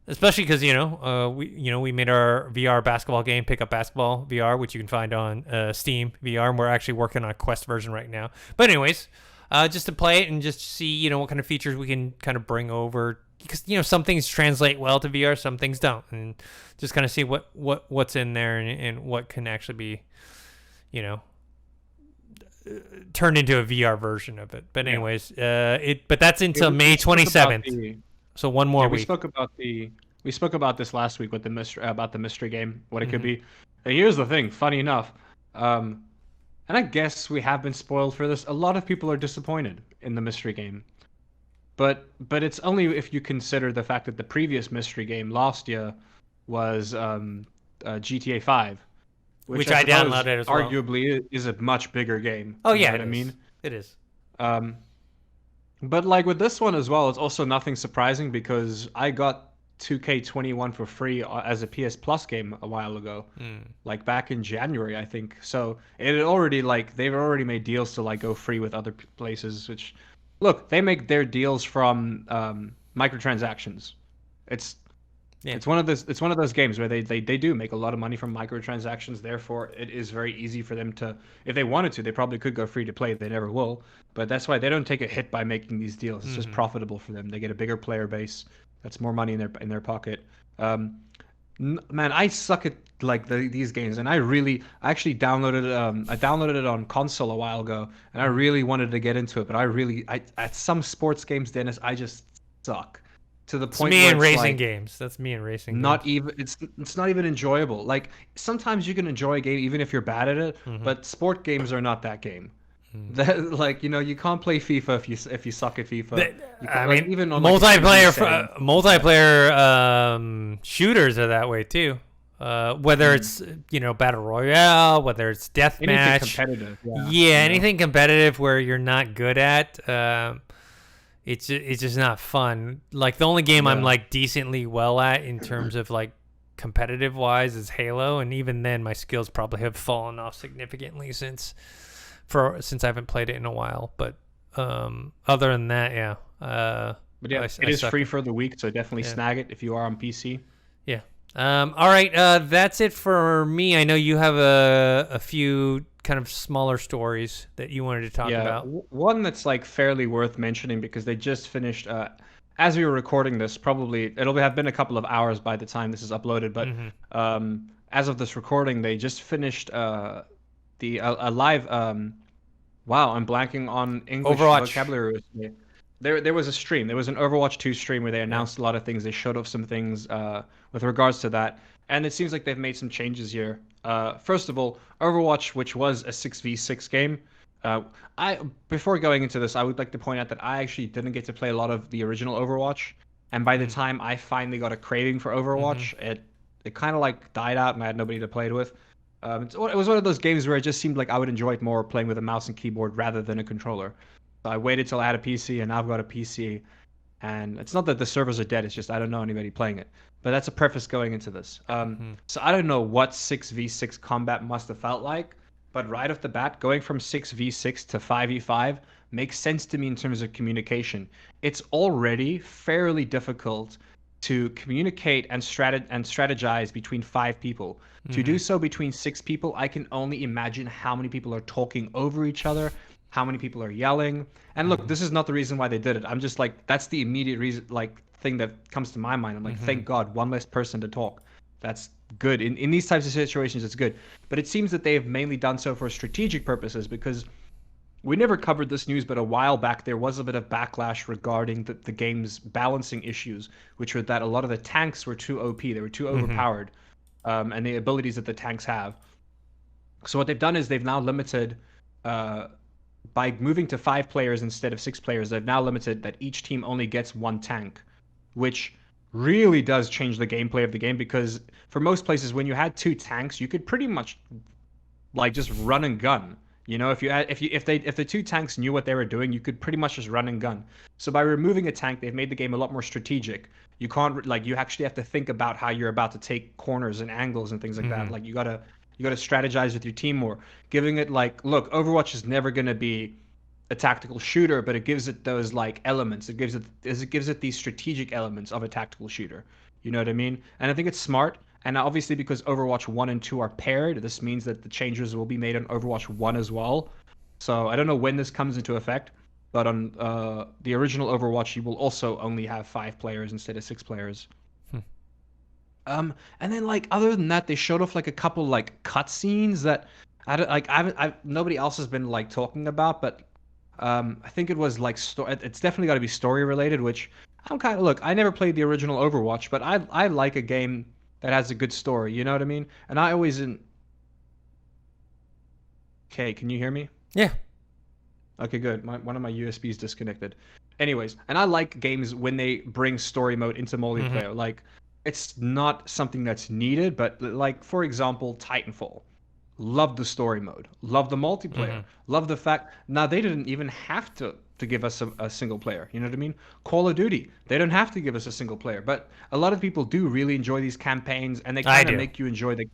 Especially because we made our VR basketball game, Pick Up Basketball VR, which you can find on Steam VR, and we're actually working on a Quest version right now. But anyways, just to play it and just see what kind of features we can kind of bring over, because some things translate well to VR, some things don't, and just kind of see what's in there and what can actually be turned into a VR version of it. But anyways, but that's until May 27th. So one more week. We spoke about this last week with the mystery game, what it could be. And here's the thing, funny enough, and I guess we have been spoiled for this. A lot of people are disappointed in the mystery game. But it's only if you consider the fact that the previous mystery game last year was GTA 5, which I downloaded as well. Arguably is a much bigger game. Oh yeah, I mean, it is. But like with this one as well, it's also nothing surprising because I got 2K21 for free as a PS Plus game a while ago, like back in January, I think. So it already they've already made deals to like go free with other places. Which, look, they make their deals from microtransactions. It's one of those games where they do make a lot of money from microtransactions. Therefore, it is very easy for them to, if they wanted to, they probably could go free to play. They never will. But that's why they don't take a hit by making these deals. It's just profitable for them. They get a bigger player base. That's more money in their pocket. Man, I suck at these games, and I actually downloaded I downloaded it on console a while ago, and I really wanted to get into it, but I at some sports games, Dennis, I just suck. To the point where it's racing games. That's me in racing games. It's not even enjoyable. Like sometimes you can enjoy a game even if you're bad at it, but sport games are not that game. That, you can't play FIFA if you suck at FIFA. Even on multiplayer shooters are that way too. Whether it's battle royale, whether it's deathmatch, anything competitive. Anything competitive where you're not good at. It's just not fun. Like the only game I'm like decently well at in terms of like competitive wise is Halo, and even then my skills probably have fallen off significantly since I haven't played it in a while. But other than that, it is free for the week, so definitely snag it if you are on PC. Yeah. All right. That's it for me. I know you have a few kind of smaller stories that you wanted to talk about. One that's like fairly worth mentioning because they just finished. As we were recording this, probably it'll have been a couple of hours by the time this is uploaded. But as of this recording, they just finished a live. Wow, I'm blanking on English Overwatch vocabulary. There was a stream. There was an Overwatch 2 stream where they announced a lot of things. They showed off some things with regards to that. And it seems like they've made some changes here. First of all, Overwatch, which was a 6v6 game. Before going into this, I would like to point out that I actually didn't get to play a lot of the original Overwatch. And by the time I finally got a craving for Overwatch, it kind of like died out and I had nobody to play it with. It was one of those games where it just seemed like I would enjoy it more playing with a mouse and keyboard rather than a controller. So I waited till I had a PC, and now I've got a PC. And it's not that the servers are dead, it's just I don't know anybody playing it. But that's a preface going into this. So I don't know what 6v6 combat must have felt like, but right off the bat, going from 6v6 to 5v5 makes sense to me in terms of communication. It's already fairly difficult to communicate and strategize between 5 people. To do so between 6 people, I can only imagine how many people are talking over each other, how many people are yelling. And look, this is not the reason why they did it. I'm just like, that's the immediate reason, like thing that comes to my mind. I'm like, thank God, one less person to talk. That's good. In these types of situations, it's good. But it seems that they've mainly done so for strategic purposes because we never covered this news, but a while back there was a bit of backlash regarding the game's balancing issues, which were that a lot of the tanks were too OP. They were too overpowered, and the abilities that the tanks have. So what they've done is they've now limited, by moving to 5 players instead of 6 players, they've now limited that each team only gets 1 tank, which really does change the gameplay of the game because for most places, when you had 2 tanks, you could pretty much like just run and gun. You know, if the 2 tanks knew what they were doing, you could pretty much just run and gun. So by removing a tank, they've made the game a lot more strategic. You can't you actually have to think about how you're about to take corners and angles and things like that. Like you gotta strategize with your team more. Giving it look, Overwatch is never gonna be a tactical shooter, but it gives it those elements. It gives it these strategic elements of a tactical shooter. You know what I mean? And I think it's smart. And obviously, because Overwatch 1 and 2 are paired, this means that the changes will be made on Overwatch 1 as well. So I don't know when this comes into effect, but on the original Overwatch, you will also only have 5 players instead of 6 players. And then other than that, they showed off a couple cutscenes that I don't, like nobody else has been like talking about, but I think it was like it's definitely got to be story related, which I'm kind of look. I never played the original Overwatch, but I like a game that has a good story. You know what I mean? And I always in. Okay, can you hear me? Yeah. Okay, good. One of my USBs disconnected. Anyways, and I like games when they bring story mode into Mm-hmm. multiplayer. Like, it's not something that's needed, but like for example, Titanfall. Love the story mode. Love the Mm-hmm. multiplayer. Love the fact now they didn't even have to give us a single player. You know what I mean? Call of Duty. They don't have to give us a single player, but a lot of people do really enjoy these campaigns, and they I kind of do. make you enjoy the.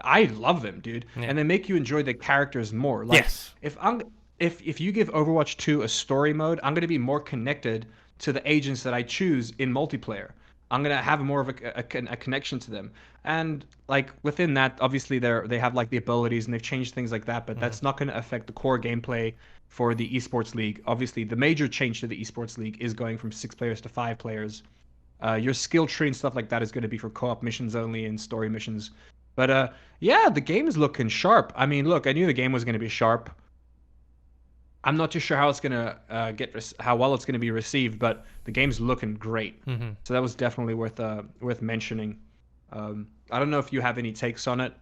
I love them, dude, Yeah. and they make you enjoy the characters more. Like Yes. if you give Overwatch 2 a story mode, I'm going to be more connected to the agents that I choose in multiplayer. I'm going to have more of a connection to them. And like within that, obviously they have like the abilities and they've changed things like that, but Mm-hmm. that's not going to affect the core gameplay for the esports league. Obviously, the major change to the esports league is going from 6 players to 5 players. Your skill tree and stuff like that is going to be for co-op missions only and story missions. But yeah, the game is looking sharp. I mean, look, I knew the game was going to be sharp. I'm not too sure how it's gonna how well it's gonna be received, but the game's looking great. Mm-hmm. So that was definitely worth mentioning. I don't know if you have any takes on it,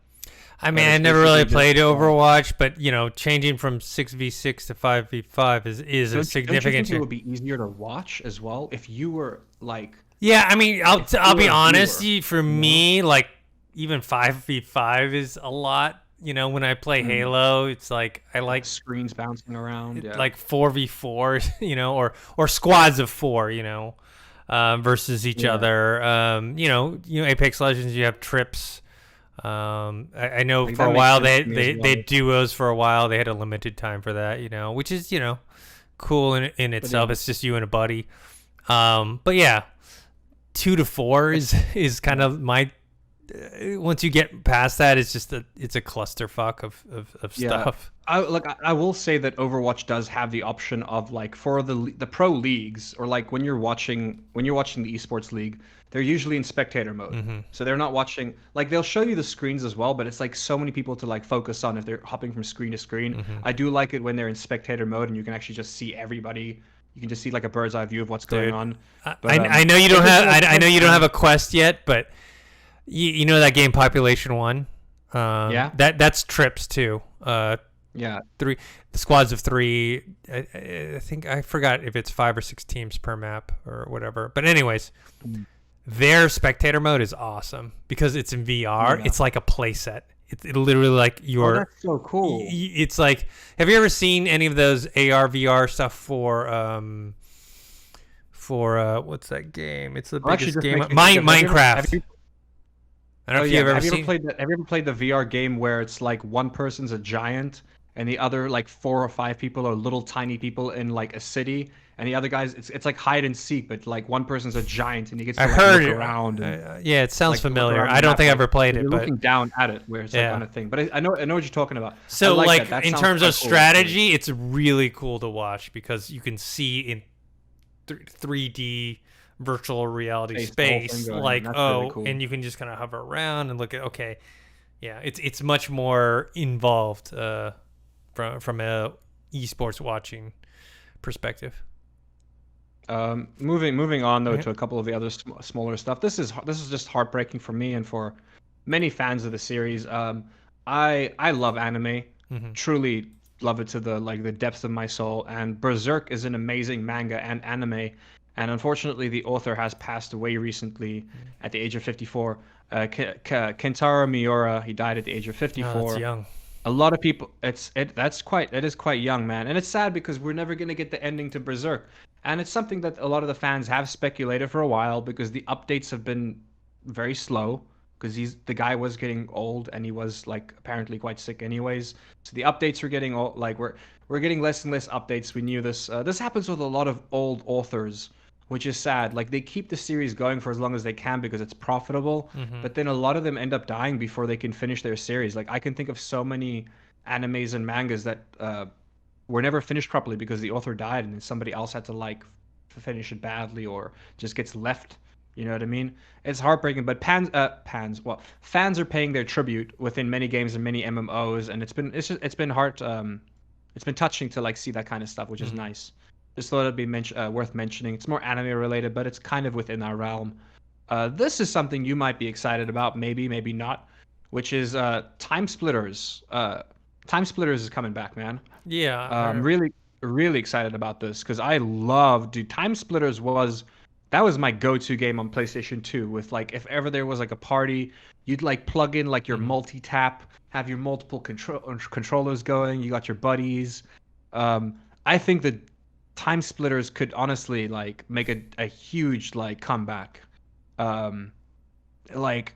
I mean, but I it's never really basically just. played Overwatch, but changing from 6v6 to 5v5 is a Don't you significant think it change. would be easier to watch as well if you were like Yeah, I mean, if I'll you be were a honest. viewer, For you know? me, like even 5v5 is a lot. When I play Mm. Halo, it's like I With the like screens bouncing around, it, yeah. like 4v4, or squads of four, versus each Yeah. other. Apex Legends, you have trips. I know Like for that a makes while sense they to me as they well. duos for a while. They had a limited time for that, which is cool in But yeah. itself. It's just you and a buddy. But yeah, 2 to 4 is kind of my. Once you get past that, it's a clusterfuck of Yeah, stuff. I will say that Overwatch does have the option of like for the pro leagues or like when you're watching the esports league, they're usually in spectator mode. Hmm. So they're not watching like they'll show you the screens as well, but it's like so many people to like focus on if they're hopping from screen to screen. Hmm. I do like it when they're in spectator mode and you can actually just see everybody. You can just see like a bird's eye view of what's going Dude, on. I, But I know you it don't gives have more I know you don't have content. a quest yet, but you know that game Population One. Yeah, That's trips too. yeah. Three the squads of three. I think I forgot if it's 5 or 6 teams per map or whatever. But anyways, their spectator mode is awesome because it's in VR. Yeah. It's like a playset. It literally like Oh, your. that's so cool. It's like. Have you ever seen any of those AR VR stuff for what's that game? It's the Well, actually, biggest just game. makes me think of, Minecraft. I don't oh know if yeah, you've ever have you ever seen. played that? Have you ever played the VR game where it's like one person's a giant and the other like 4 or 5 people are little tiny people in like a city, and the other guys it's like hide and seek, but like one person's a giant and he gets I to like heard look it. around and Yeah, it sounds like look familiar. around I the don't map think I like ever played you're it, but looking down at it where it's like yeah. on a thing. But I know what you're talking about. I So, like like, that. That in sounds terms quite of cool, actually. strategy, it's really cool to watch because you can see in 3D virtual reality Face the whole thing space, going on. like, That's really oh, cool. and you can just kind of hover around and look at, okay, yeah, it's much more involved from a esports watching perspective. Moving on though Mhm. to a couple of the other smaller stuff. This is just heartbreaking for me and for many fans of the series. I love anime, Mhm. truly love it to the depths of my soul. And Berserk is an amazing manga and anime, and unfortunately the author has passed away recently at the age of 54. Kentaro Miura, he died at the age of Oh, that's 54. young. A lot of people, it is quite young, man, and it's sad because we're never gonna get the ending to Berserk, and it's something that a lot of the fans have speculated for a while because the updates have been very slow because the guy was getting old and he was like apparently quite sick anyways. So the updates were getting old, like we're getting less and less updates. We knew this. This happens with a lot of old authors, which is sad. Like they keep the series going for as long as they can because it's profitable, Mhm. but then a lot of them end up dying before they can finish their series. Like I can think of so many animes and mangas that were never finished properly because the author died and then somebody else had to like finish it badly or just gets left. You know what I mean? It's heartbreaking, but fans are paying their tribute within many games and many MMOs, and it's been hard. It's been touching to like see that kind of stuff, which is nice. Just thought it'd be worth mentioning. It's more anime related, but it's kind of within our realm. This is something you might be excited about, maybe not, which is Time Splitters. Time Splitters is coming back, man. Yeah. I'm really excited about this because I love, dude. Time Splitters was my go-to game on PlayStation 2. With like, if ever there was like a party, you'd like plug in like your multi-tap, have your multiple controllers going. You got your buddies. I think that Time Splitters could honestly like make a huge like comeback. Like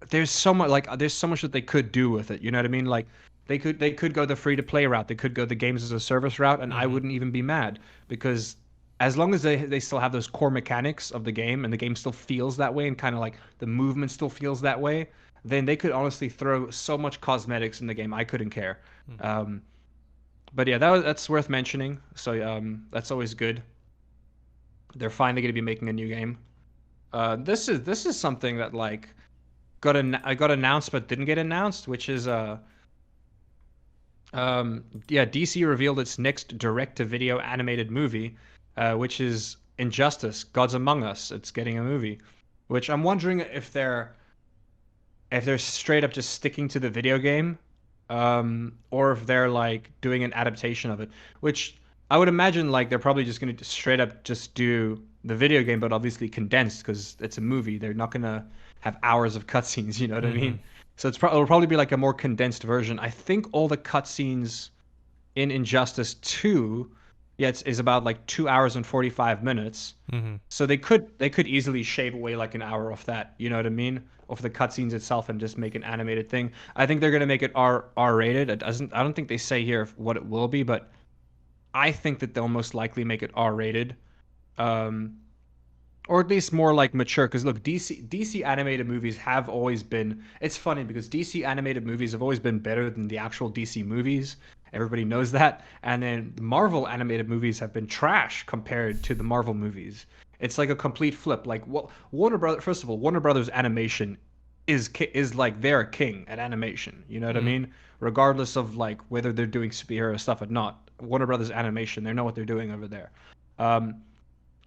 there's so much that they could do with it. You know what I mean? Like they could go the free to play route. They could go the games as a service route, and I wouldn't even be mad because as long as they still have those core mechanics of the game and the game still feels that way and kind of like the movement still feels that way, then they could honestly throw so much cosmetics in the game. I couldn't care. But yeah, that's worth mentioning. So that's always good. They're finally going to be making a new game. This is something that like got announced but didn't get announced, which is DC revealed its next direct-to-video animated movie, which is Injustice: Gods Among Us. It's getting a movie, which I'm wondering if they're straight up just sticking to the video game, or if they're like doing an adaptation of it, which I would imagine like they're probably just going to straight up just do the video game, but obviously condensed because it's a movie. They're not going to have hours of cutscenes, you know what I mean? So it'll probably be like a more condensed version. I think all the cutscenes in Injustice 2, is about like 2 hours and 45 minutes. So they could easily shave away like an hour off that, you know what I mean? Off the cutscenes itself and just make an animated thing. I think they're gonna make it R rated. I don't think they say here what it will be, but I think that they'll most likely make it R rated. Or at least more like mature, because look, DC animated movies have always been. It's funny because DC animated movies have always been better than the actual DC movies. Everybody knows that. And then the Marvel animated movies have been trash compared to the Marvel movies. It's like a complete flip. Like first of all, Warner Brothers animation is like they're a king at animation. You know what I mean? Regardless of like whether they're doing superhero stuff or not, Warner Brothers animation, they know what they're doing over there.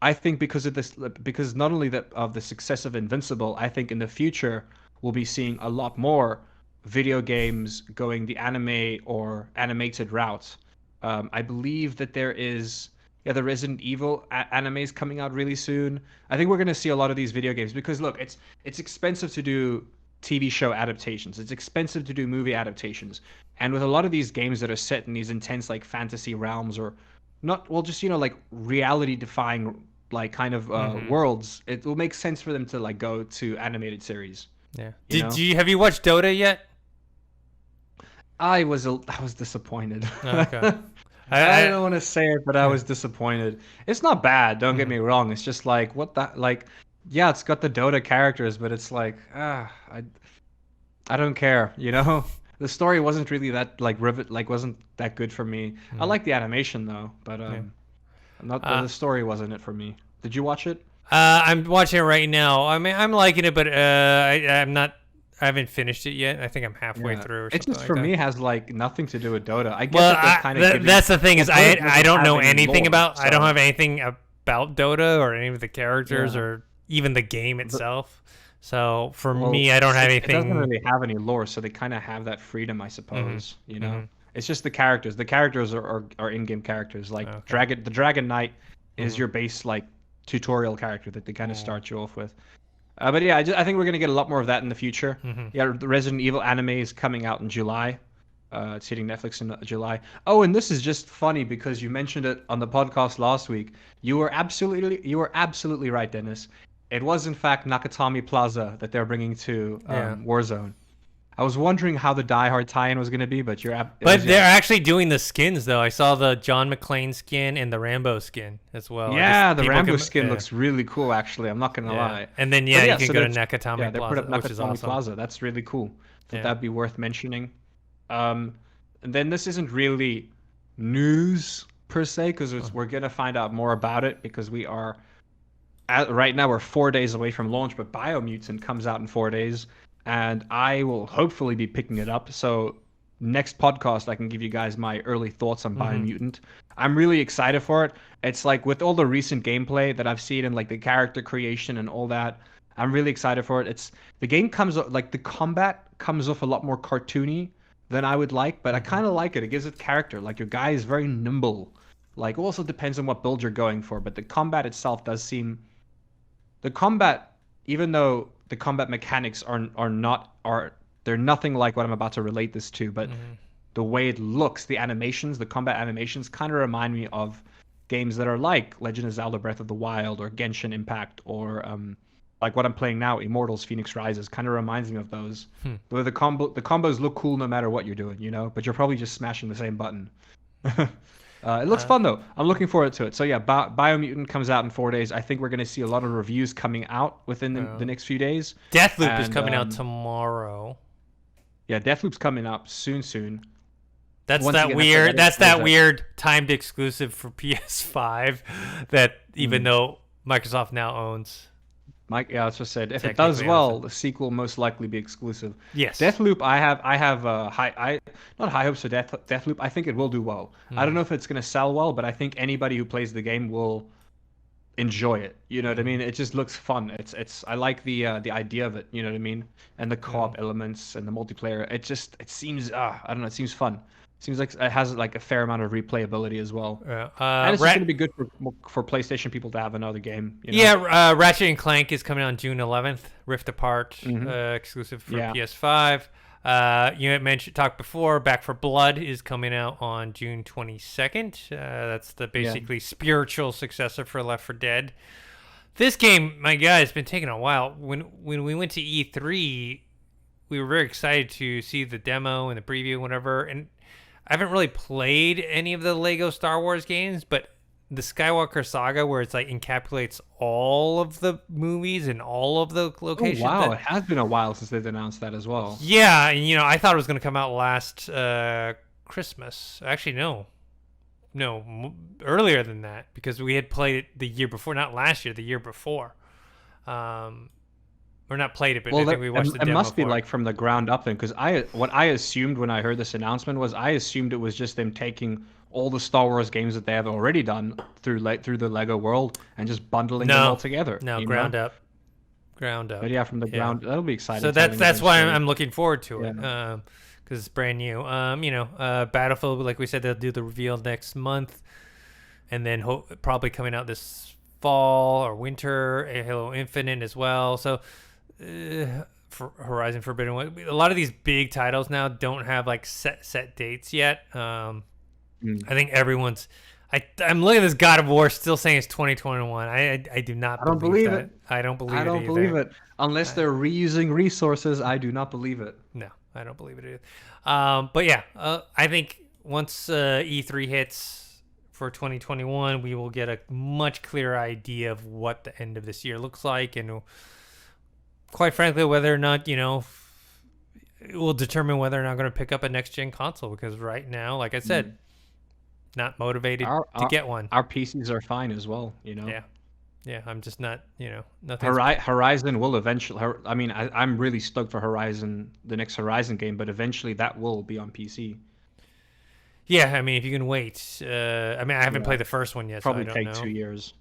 I think because of this, because not only of the success of Invincible, I think in the future we'll be seeing a lot more video games going the anime or animated route. I believe that there is the Resident Evil animes coming out really soon. I think we're going to see a lot of these video games because look, it's expensive to do TV show adaptations. It's expensive to do movie adaptations. And with a lot of these games that are set in these intense like fantasy realms or not, well, just like reality defying like kind of worlds, it will make sense for them to like go to animated series. Yeah. Have you watched Dota yet? I was disappointed. Okay. I don't want to say it, but I was disappointed. It's not bad, don't get me wrong. It's just like yeah, it's got the Dota characters, but it's like I don't care, you know? The story wasn't really that wasn't that good for me. I like the animation though, but the story wasn't it for me. Did you watch it? I'm watching it right now. I mean, I'm liking it, but I'm not. I haven't finished it yet. I think I'm halfway through. Or it just for me has like nothing to do with Dota. I guess that's the thing is I don't know anything about. So. I don't have anything about Dota or any of the characters or even the game itself. So for me, I don't have anything. It doesn't really have any lore, so they kind of have that freedom, I suppose. You know, it's just the characters. The characters are in-game characters. Like the Dragon Knight is your base like tutorial character that they kind of start you off with. But yeah, I think we're gonna get a lot more of that in the future. Yeah, the Resident Evil anime is coming out in July. It's hitting Netflix in July. Oh, and this is just funny because you mentioned it on the podcast last week. You were absolutely right, Dennis. It was in fact Nakatomi Plaza that they're bringing to Warzone. I was wondering how the Die Hard tie-in was going to be, but they're actually doing the skins though. I saw the John McClane skin and the Rambo skin as well. Yeah, the Rambo skin looks really cool. Actually, I'm not going to lie. And then you can go to Nakatomi Plaza, they put up which is awesome. Plaza. That's really cool. That'd be worth mentioning. And then this isn't really news per se because we're going to find out more about it because we are right now we're 4 days away from launch, but Biomutant comes out in 4 days, and I will hopefully be picking it up. So next podcast, I can give you guys my early thoughts on Biomutant. I'm really excited for it. It's like with all the recent gameplay that I've seen and like the character creation and all that, I'm really excited for it. It's the game comes like the combat comes off a lot more cartoony than I would like, but I kind of like it. It gives it character. Like your guy is very nimble. Like it also depends on what build you're going for, but the combat itself does seem the combat, even though the combat mechanics are they're nothing like what I'm about to relate this to, but the way it looks, the animations, the combat animations kind of remind me of games that are like Legend of Zelda Breath of the Wild or Genshin Impact or like what I'm playing now, Immortals Phoenix Rises, kind of reminds me of those. Where the combos look cool no matter what you're doing, you know, but you're probably just smashing the same button. It looks fun though. I'm looking forward to it. So yeah, Biomutant comes out in 4 days. I think we're going to see a lot of reviews coming out within the next few days. Deathloop is coming out tomorrow. Yeah, Deathloop's coming up soon. That's that weird timed exclusive for PS5 that even though Microsoft now owns. Yeah, I just said if it does well, the sequel will most likely be exclusive. Yes. Deathloop, I have not high hopes for Deathloop. I think it will do well. I don't know if it's going to sell well, but I think anybody who plays the game will enjoy it. You know what I mean? It just looks fun. I like the idea of it. You know what I mean? And the co-op elements and the multiplayer. It seems I don't know. It seems fun. Seems like it has like a fair amount of replayability as well. And it's just going to be good for PlayStation people to have another game. You know? Yeah, Ratchet and Clank is coming out on June 11th. Rift Apart, exclusive for PS5. You had talked before, Back for Blood is coming out on June 22nd. That's the basically spiritual successor for Left 4 Dead. This game, my God, it's been taking a while. When we went to E3, we were very excited to see the demo and the preview and whatever, and I haven't really played any of the Lego Star Wars games, but the Skywalker Saga, where it's like encapsulates all of the movies and all of the locations. Oh, wow, it has been a while since they've announced that as well. Yeah, and I thought it was going to come out last Christmas. Actually, no, earlier than that, because we had played it the year before, not last year, the year before. Or not played it, but I think we watched the demo. It must be like from the ground up then, because what I assumed when I heard this announcement was I assumed it was just them taking all the Star Wars games that they have already done through the Lego world and just bundling them all together. No, ground up. But yeah, from the ground, that'll be exciting. So that's why I'm looking forward to it, because it's brand new. Battlefield, like we said, they'll do the reveal next month, and then probably coming out this fall or winter. Halo Infinite as well. So. For Horizon Forbidden West, a lot of these big titles now don't have like set dates yet. I think everyone's. I'm looking at this God of War still saying it's 2021. I do not. I don't believe it. I don't believe it. I don't believe it unless they're reusing resources. I do not believe it. No, I don't believe it either. But yeah, I think once E3 hits for 2021, we will get a much clearer idea of what the end of this year looks like and. Quite frankly, whether or not, it will determine whether or not I'm going to pick up a next-gen console, because right now, like I said, not motivated to get one. Our PCs are fine as well, Yeah, I'm just not, nothing. Horizon will eventually, I mean, I'm really stoked for Horizon, the next Horizon game, but eventually that will be on PC. Yeah, I mean, if you can wait. I haven't played the first one yet, Probably so I don't take know. 2 years.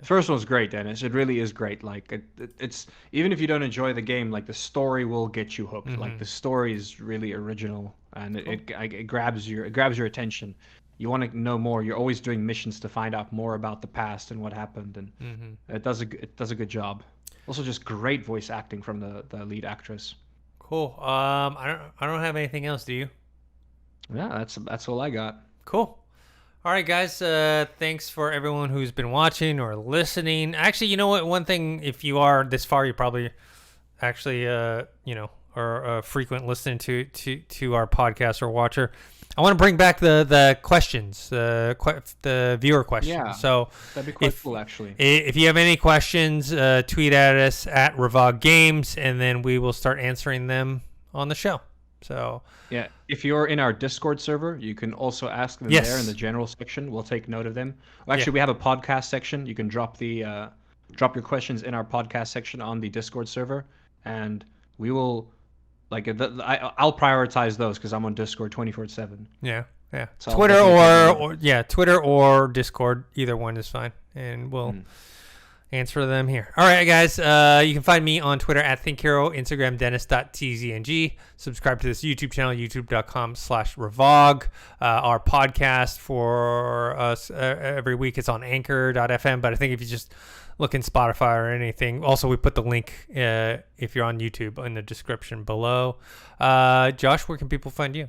First one's great, Dennis. It really is great. Like it's even if you don't enjoy the game, like the story will get you hooked. Like the story is really original, and it grabs your attention. You want to know more. You're always doing missions to find out more about the past and what happened, and it does a good job. Also, just great voice acting from the lead actress. Cool. I don't have anything else. Do you? Yeah, that's all I got. Cool. All right, guys. Thanks for everyone who's been watching or listening. Actually, you know what? One thing, if you are this far, you probably actually, are a frequent listener to our podcast or watcher. I want to bring back the questions, the viewer questions. Yeah, so that'd be quite cool, actually. If you have any questions, tweet at us at Revog Games, and then we will start answering them on the show. So yeah, if you're in our Discord server, you can also ask them there in the general section. We'll take note of them. Well, actually, we have a podcast section. You can drop the drop your questions in our podcast section on the Discord server, and we will I'll prioritize those because I'm on Discord 24/7. Yeah. Yeah. So Twitter Twitter or Discord, either one is fine, and we'll answer them here. All right, guys. You can find me on Twitter at ThinkHero, Instagram Dennis.tzng. Subscribe to this YouTube channel, youtube.com/Revog. Our podcast for us every week is on Anchor.fm, but I think if you just look in Spotify or anything, also we put the link if you're on YouTube in the description below. Josh, where can people find you?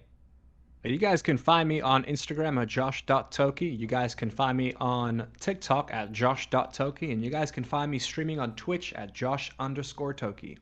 You guys can find me on Instagram at josh.toki. You guys can find me on TikTok at josh.toki. And you guys can find me streaming on Twitch at josh_toki.